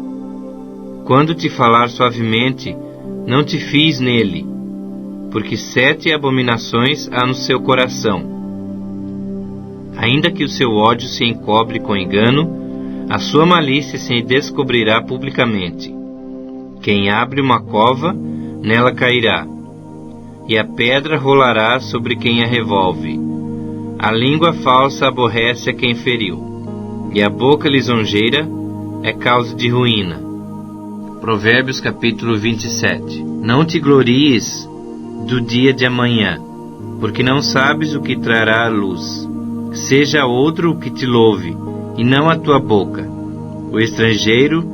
Quando te falar suavemente, não te fies nele, porque 7 abominações há no seu coração. Ainda que o seu ódio se encobre com engano, a sua malícia se descobrirá publicamente. Quem abre uma cova, nela cairá, e a pedra rolará sobre quem a revolve. A língua falsa aborrece a quem feriu, e a boca lisonjeira é causa de ruína. Provérbios capítulo 27. Não te glories do dia de amanhã, porque não sabes o que trará a luz. Seja outro o que te louve, e não a tua boca, o estrangeiro,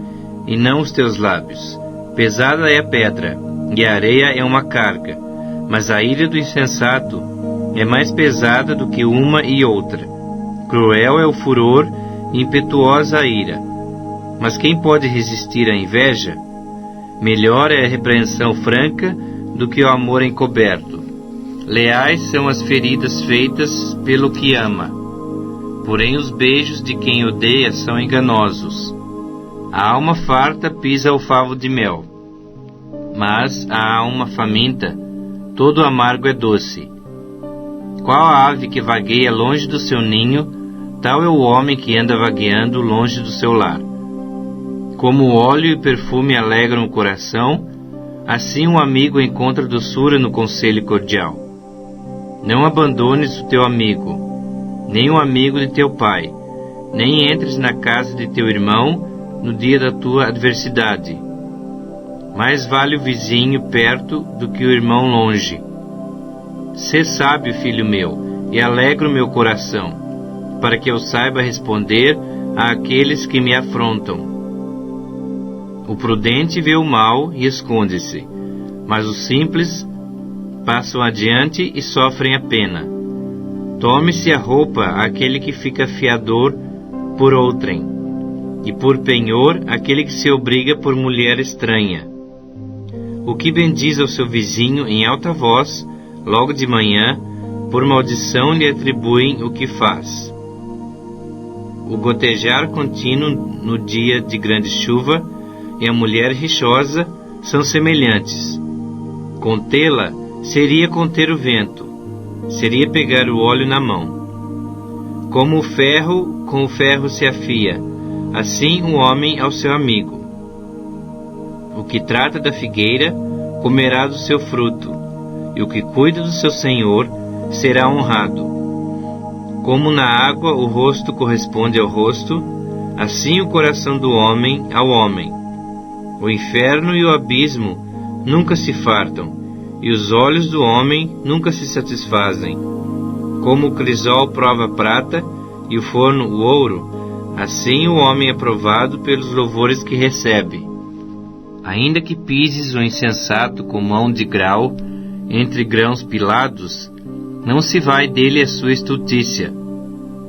e não os teus lábios. Pesada é a pedra, e a areia é uma carga, mas a ira do insensato é mais pesada do que uma e outra. Cruel é o furor e impetuosa a ira. Mas quem pode resistir à inveja? Melhor é a repreensão franca do que o amor encoberto. Leais são as feridas feitas pelo que ama, porém os beijos de quem odeia são enganosos. A alma farta pisa o favo de mel, mas a alma faminta, todo amargo é doce. Qual a ave que vagueia longe do seu ninho, tal é o homem que anda vagueando longe do seu lar. Como o óleo e perfume alegram o coração, assim um amigo encontra doçura no conselho cordial. Não abandones o teu amigo, nem o amigo de teu pai, nem entres na casa de teu irmão no dia da tua adversidade. Mais vale o vizinho perto do que o irmão longe. Sê sábio, filho meu, e alegra o meu coração, para que eu saiba responder àqueles que me afrontam. O prudente vê o mal e esconde-se, mas os simples passam adiante e sofrem a pena. Tome-se a roupa aquele que fica fiador por outrem, e por penhor aquele que se obriga por mulher estranha. O que bendiz ao seu vizinho em alta voz, logo de manhã, por maldição lhe atribuem o que faz. O gotejar contínuo no dia de grande chuva e a mulher rixosa são semelhantes. Contê-la seria conter o vento, seria pegar o óleo na mão. Como o ferro com o ferro se afia, assim um homem ao seu amigo. O que trata da figueira comerá do seu fruto, e o que cuida do seu senhor será honrado. Como na água o rosto corresponde ao rosto, assim o coração do homem ao homem. O inferno e o abismo nunca se fartam, e os olhos do homem nunca se satisfazem. Como o crisol prova a prata e o forno o ouro, assim o homem é provado pelos louvores que recebe. Ainda que pises o insensato com mão de grau entre grãos pilados, não se vai dele a sua estultícia.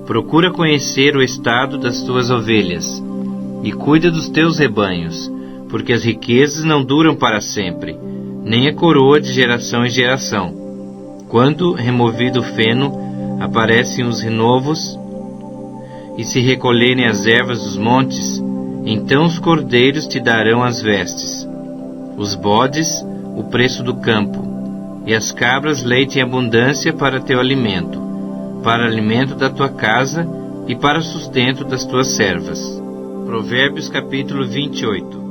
Procura conhecer o estado das tuas ovelhas, e cuida dos teus rebanhos, porque as riquezas não duram para sempre, nem a coroa de geração em geração. Quando, removido o feno, aparecem os renovos, e se recolherem as ervas dos montes, então os cordeiros te darão as vestes, os bodes, o preço do campo, e as cabras leite em abundância para teu alimento, para alimento da tua casa e para sustento das tuas servas. Provérbios capítulo 28.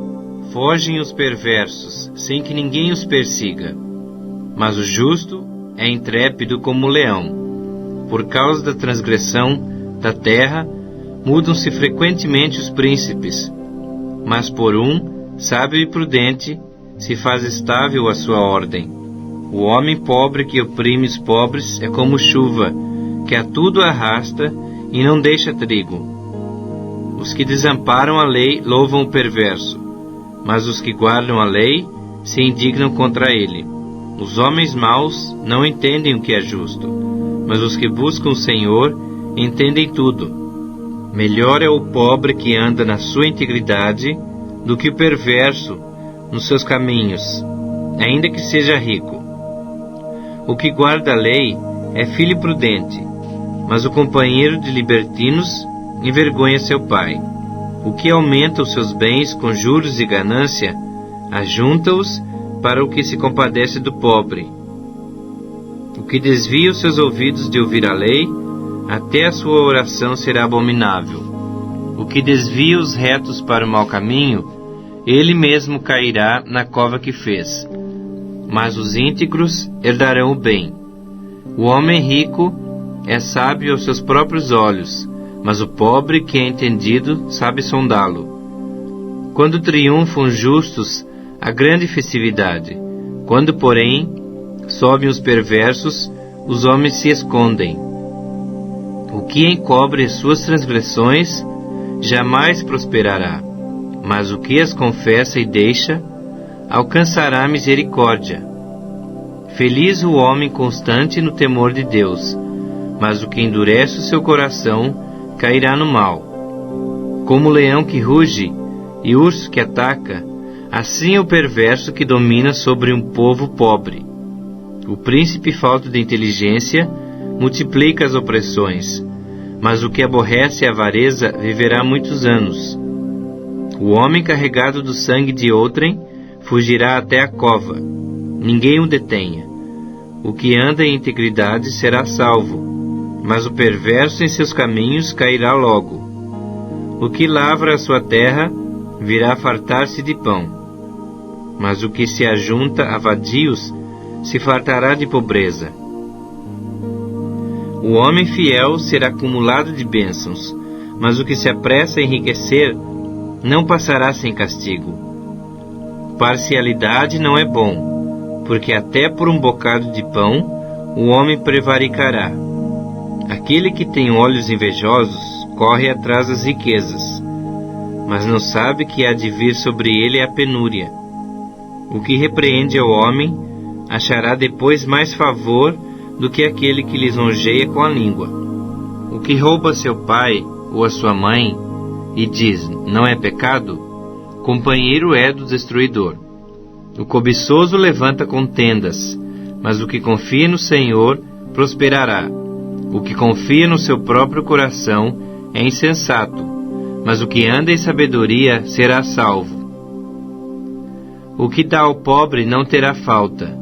Fogem os perversos, sem que ninguém os persiga, mas o justo é intrépido como o leão. Por causa da transgressão da terra, mudam-se frequentemente os príncipes, mas por um, sábio e prudente, se faz estável a sua ordem. O homem pobre que oprime os pobres é como chuva, que a tudo arrasta e não deixa trigo. Os que desamparam a lei louvam o perverso, mas os que guardam a lei se indignam contra ele. Os homens maus não entendem o que é justo, mas os que buscam o Senhor entendem tudo. Melhor é o pobre que anda na sua integridade do que o perverso nos seus caminhos, ainda que seja rico. O que guarda a lei é filho prudente, mas o companheiro de libertinos envergonha seu pai. O que aumenta os seus bens com juros e ganância, ajunta-os para o que se compadece do pobre. O que desvia os seus ouvidos de ouvir a lei, até a sua oração será abominável. O que desvia os retos para o mau caminho, ele mesmo cairá na cova que fez. Mas os íntegros herdarão o bem. O homem rico é sábio aos seus próprios olhos, mas o pobre que é entendido sabe sondá-lo. Quando triunfam os justos, há grande festividade. Quando, porém, sobem os perversos, os homens se escondem. O que encobre as suas transgressões jamais prosperará, mas o que as confessa e deixa alcançará misericórdia. Feliz o homem constante no temor de Deus, mas o que endurece o seu coração cairá no mal. Como o leão que ruge e urso que ataca, assim é o perverso que domina sobre um povo pobre. O príncipe falto de inteligência multiplica as opressões, mas o que aborrece a avareza viverá muitos anos. O homem carregado do sangue de outrem fugirá até a cova. Ninguém o detenha. O que anda em integridade será salvo, mas o perverso em seus caminhos cairá logo. O que lavra a sua terra virá fartar-se de pão, mas o que se ajunta a vadios se fartará de pobreza. O homem fiel será acumulado de bênçãos, mas o que se apressa a enriquecer não passará sem castigo. Parcialidade não é bom, porque até por um bocado de pão o homem prevaricará. Aquele que tem olhos invejosos corre atrás das riquezas, mas não sabe que há de vir sobre ele a penúria. O que repreende ao homem achará depois mais favor do que aquele que lisonjeia com a língua. O que rouba seu pai ou a sua mãe e diz, não é pecado, companheiro é do destruidor. O cobiçoso levanta contendas, mas o que confia no Senhor prosperará. O que confia no seu próprio coração é insensato, mas o que anda em sabedoria será salvo. O que dá ao pobre não terá falta,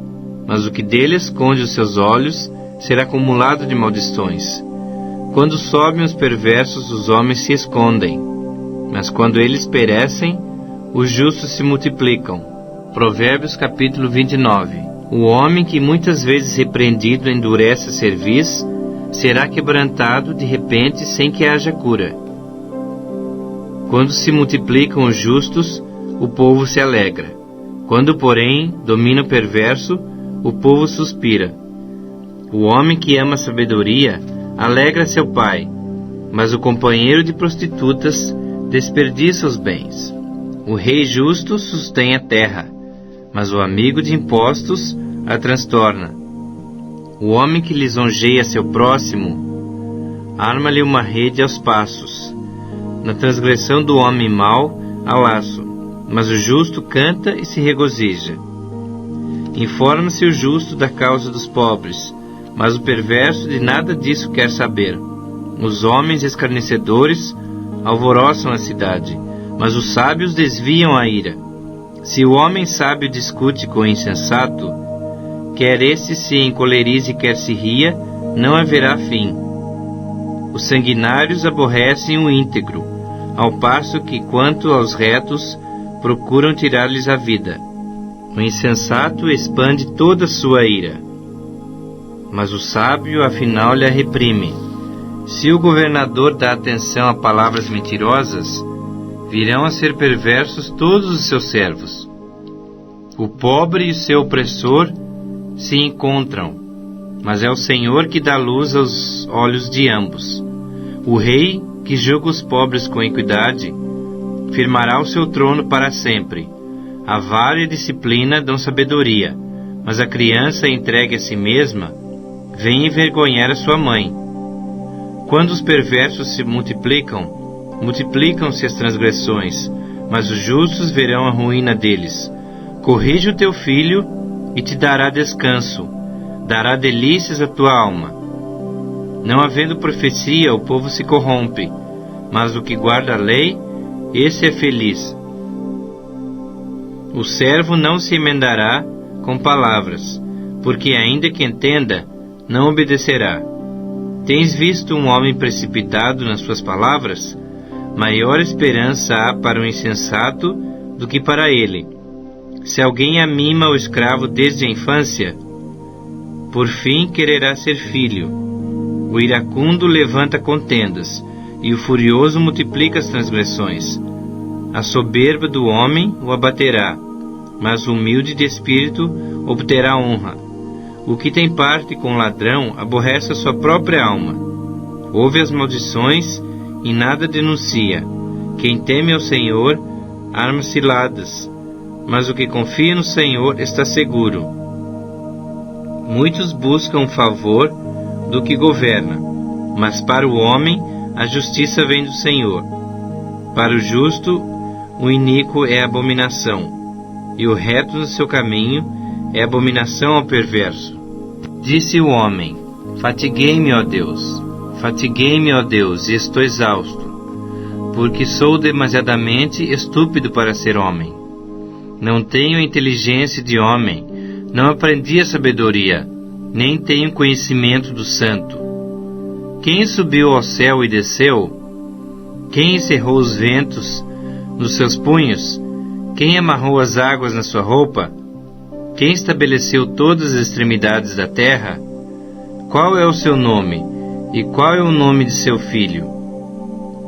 mas o que dele esconde os seus olhos será acumulado de maldições. Quando sobem os perversos, os homens se escondem, mas quando eles perecem, os justos se multiplicam. Provérbios capítulo 29. O homem que muitas vezes repreendido endurece a cerviz, será quebrantado de repente sem que haja cura. Quando se multiplicam os justos, o povo se alegra. Quando, porém, domina o perverso, o povo suspira. O homem que ama a sabedoria alegra seu pai, mas o companheiro de prostitutas desperdiça os bens. O rei justo sustém a terra, mas o amigo de impostos a transtorna. O homem que lisonjeia seu próximo, arma-lhe uma rede aos passos. Na transgressão do homem mau, há laço, mas o justo canta e se regozija. Informa-se o justo da causa dos pobres, mas o perverso de nada disso quer saber. Os homens escarnecedores alvoroçam a cidade, mas os sábios desviam a ira. Se o homem sábio discute com o insensato, quer este se encolerize, quer se ria, não haverá fim. Os sanguinários aborrecem o íntegro, ao passo que, quanto aos retos, procuram tirar-lhes a vida. O insensato expande toda a sua ira, mas o sábio afinal lhe reprime. Se o governador dá atenção a palavras mentirosas, virão a ser perversos todos os seus servos. O pobre e o seu opressor se encontram, mas é o Senhor que dá luz aos olhos de ambos. O rei, que julga os pobres com equidade, firmará o seu trono para sempre. A vara e a disciplina dão sabedoria, mas a criança entregue a si mesma vem envergonhar a sua mãe. Quando os perversos se multiplicam, multiplicam-se as transgressões, mas os justos verão a ruína deles. Corrige o teu filho e te dará descanso, dará delícias à tua alma. Não havendo profecia, o povo se corrompe, mas o que guarda a lei, esse é feliz. O servo não se emendará com palavras, porque ainda que entenda, não obedecerá. Tens visto um homem precipitado nas suas palavras? Maior esperança há para o insensato do que para ele. Se alguém amima o escravo desde a infância, por fim quererá ser filho. O iracundo levanta contendas, e o furioso multiplica as transgressões. A soberba do homem o abaterá, mas o humilde de espírito obterá honra. O que tem parte com o ladrão aborrece a sua própria alma. Ouve as maldições e nada denuncia. Quem teme ao Senhor arma ciladas, mas o que confia no Senhor está seguro. Muitos buscam o favor do que governa, mas para o homem a justiça vem do Senhor. Para o justo, o iníquo é abominação, e o reto no seu caminho é abominação ao perverso. Disse o homem: fatiguei-me, ó Deus, e estou exausto, porque sou demasiadamente estúpido para ser homem. Não tenho inteligência de homem, não aprendi a sabedoria, nem tenho conhecimento do santo. Quem subiu ao céu e desceu? Quem encerrou os ventos nos seus punhos? Quem amarrou as águas na sua roupa? Quem estabeleceu todas as extremidades da terra? Qual é o seu nome? E qual é o nome de seu filho?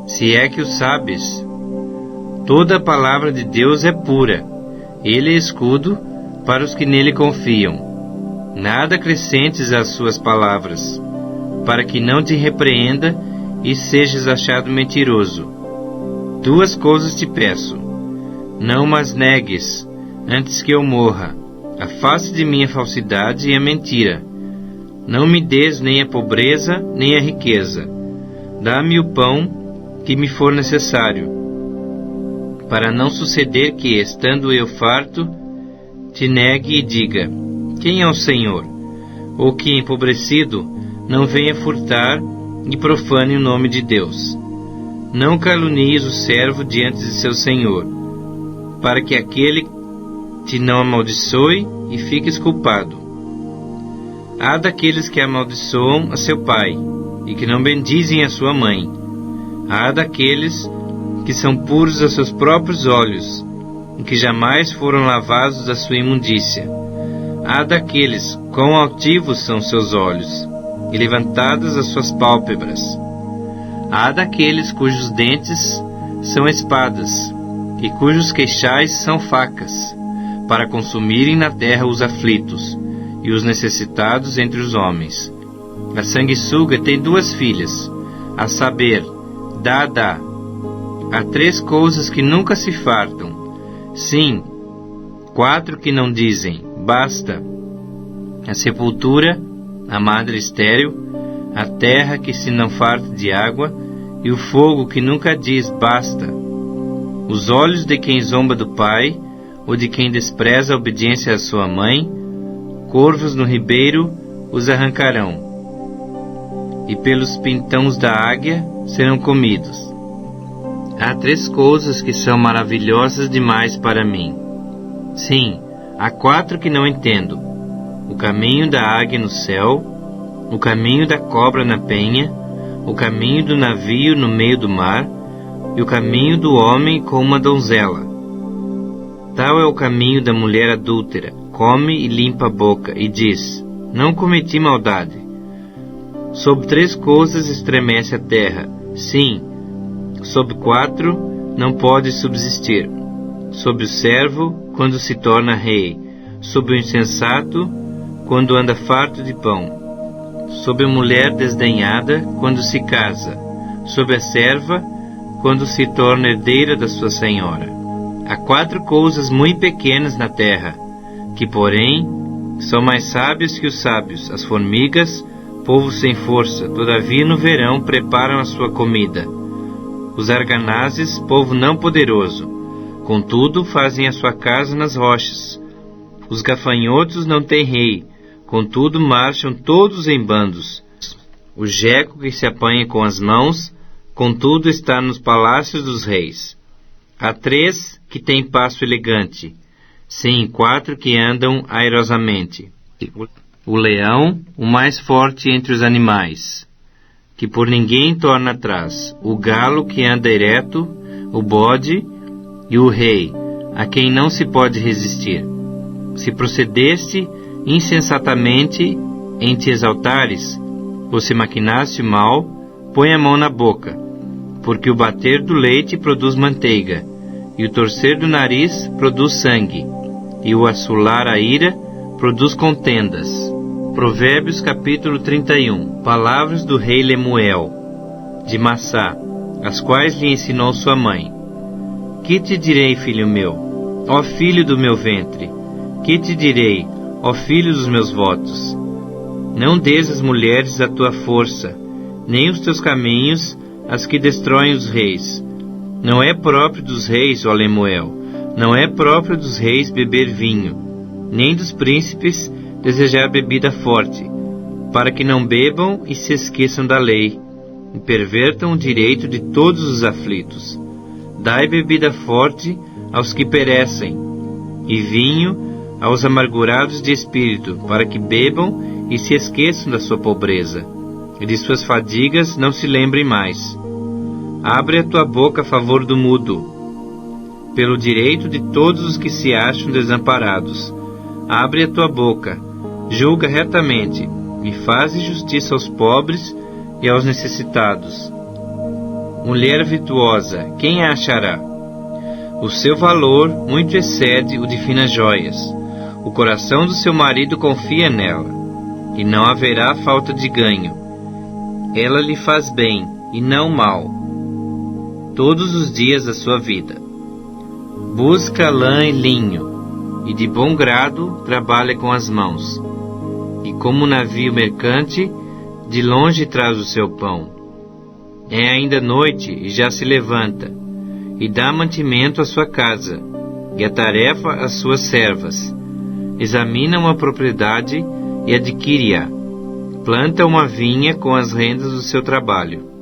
Se é que o sabes. Toda a palavra de Deus é pura. Ele é escudo para os que nele confiam. Nada acrescentes às suas palavras, para que não te repreenda e sejas achado mentiroso. 2 coisas te peço. Não mas negues, antes que eu morra. Afaste de mim a falsidade e a mentira. Não me des nem a pobreza, nem a riqueza. Dá-me o pão que me for necessário, para não suceder que, estando eu farto, te negue e diga: quem é o Senhor? Ou que, empobrecido, não venha furtar e profane o nome de Deus. Não calunies o servo diante de seu Senhor, para que aquele te não amaldiçoe e fiques culpado. Há daqueles que amaldiçoam a seu pai e que não bendizem a sua mãe. Há daqueles que são puros aos seus próprios olhos e que jamais foram lavados da sua imundícia. Há daqueles quão altivos são seus olhos e levantadas as suas pálpebras. Há daqueles cujos dentes são espadas e cujos queixais são facas, para consumirem na terra os aflitos e os necessitados entre os homens. A sanguessuga tem 2 filhas, a saber, Dá. Há 3 coisas que nunca se fartam, sim, 4 que não dizem, basta: a sepultura, a madre estéril, a terra que se não farta de água, e o fogo que nunca diz, basta. Os olhos de quem zomba do pai, ou de quem despreza a obediência à sua mãe, corvos no ribeiro os arrancarão, e pelos pintões da águia serão comidos. Há 3 coisas que são maravilhosas demais para mim. Sim, há 4 que não entendo: o caminho da águia no céu, o caminho da cobra na penha, o caminho do navio no meio do mar, e o caminho do homem com uma donzela. Tal é o caminho da mulher adúltera: come e limpa a boca, e diz: não cometi maldade. Sob 3 coisas estremece a terra, sim, sob 4 não pode subsistir: sob o servo, quando se torna rei; sob o insensato, quando anda farto de pão; sob a mulher desdenhada, quando se casa; sob a serva, quando se torna herdeira da sua senhora. Há 4 coisas muito pequenas na terra, que, porém, são mais sábios que os sábios: as formigas, povo sem força, todavia no verão preparam a sua comida; os arganazes, povo não poderoso, contudo fazem a sua casa nas rochas; os gafanhotos não têm rei, contudo marcham todos em bandos; o jeco que se apanha com as mãos, contudo está nos palácios dos reis. Há 3 que têm passo elegante, sim, 4 que andam airosamente: o leão, o mais forte entre os animais, que por ninguém torna atrás; o galo que anda ereto, o bode e o rei, a quem não se pode resistir. Se procedeste insensatamente em te exaltares, ou se maquinaste mal, põe a mão na boca, porque o bater do leite produz manteiga, e o torcer do nariz produz sangue, e o assolar a ira produz contendas. Provérbios capítulo 31. Palavras do rei Lemuel, de Massá, as quais lhe ensinou sua mãe. Que te direi, filho meu, ó filho do meu ventre? Que te direi, ó filho dos meus votos? Não dês às mulheres a tua força, nem os teus caminhos as que destroem os reis. Não é próprio dos reis, ó Lemuel, não é próprio dos reis beber vinho, nem dos príncipes desejar bebida forte, para que não bebam e se esqueçam da lei, e pervertam o direito de todos os aflitos. Dai bebida forte aos que perecem, e vinho aos amargurados de espírito, para que bebam e se esqueçam da sua pobreza, e de suas fadigas não se lembrem mais. Abre a tua boca a favor do mudo, pelo direito de todos os que se acham desamparados. Abre a tua boca, julga retamente, e faze justiça aos pobres e aos necessitados. Mulher virtuosa, quem a achará? O seu valor muito excede o de finas joias. O coração do seu marido confia nela, e não haverá falta de ganho. Ela lhe faz bem, e não mal, todos os dias da sua vida. Busca lã e linho, e de bom grado trabalha com as mãos. E como navio mercante, de longe traz o seu pão. É ainda noite, e já se levanta, e dá mantimento à sua casa, e a tarefa às suas servas. Examina uma propriedade e adquire-a. Planta uma vinha com as rendas do seu trabalho.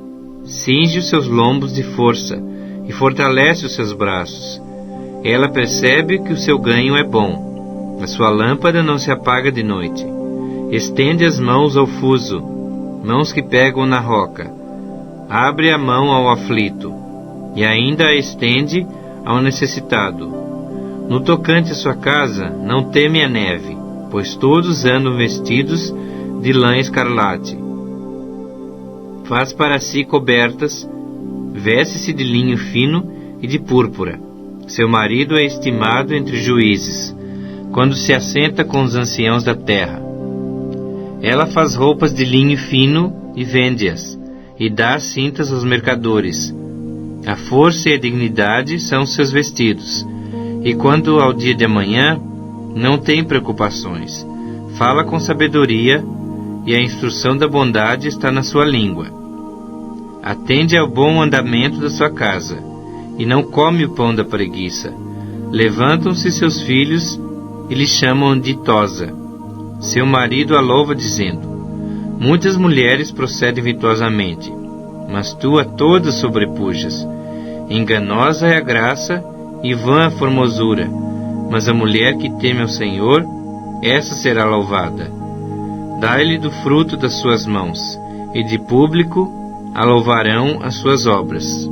Cinge os seus lombos de força e fortalece os seus braços. Ela percebe que o seu ganho é bom. A sua lâmpada não se apaga de noite. Estende as mãos ao fuso, mãos que pegam na roca. Abre a mão ao aflito, e ainda a estende ao necessitado. No tocante à sua casa, não teme a neve, pois todos andam vestidos de lã escarlate. Faz para si cobertas, veste-se de linho fino e de púrpura. Seu marido é estimado entre juízes, quando se assenta com os anciãos da terra. Ela faz roupas de linho fino e vende-as, e dá cintas aos mercadores. A força e a dignidade são seus vestidos, e quando ao dia de amanhã, não tem preocupações. Fala com sabedoria, e a instrução da bondade está na sua língua. Atende ao bom andamento da sua casa, e não come o pão da preguiça. Levantam-se seus filhos e lhe chamam ditosa. Seu marido a louva dizendo: muitas mulheres procedem virtuosamente, mas tu a todas sobrepujas. Enganosa é a graça e vã a formosura, mas a mulher que teme ao Senhor, essa será louvada. Dai-lhe do fruto das suas mãos, e de público a louvarão as suas obras.